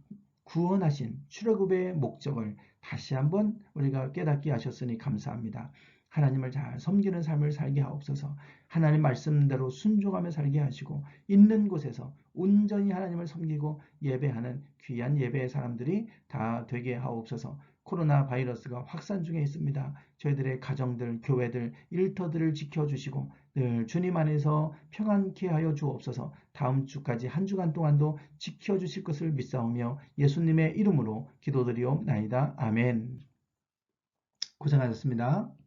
구원하신 출애굽의 목적을 다시 한번 우리가 깨닫게 하셨으니 감사합니다. 하나님을 잘 섬기는 삶을 살게 하옵소서. 하나님 말씀대로 순종하며 살게 하시고 있는 곳에서 온전히 하나님을 섬기고 예배하는 귀한 예배의 사람들이 다 되게 하옵소서. 코로나 바이러스가 확산 중에 있습니다. 저희들의 가정들, 교회들, 일터들을 지켜주시고 늘 주님 안에서 평안케 하여 주옵소서. 다음 주까지 한 주간 동안도 지켜주실 것을 믿사오며 예수님의 이름으로 기도드리옵나이다. 아멘. 고생하셨습니다.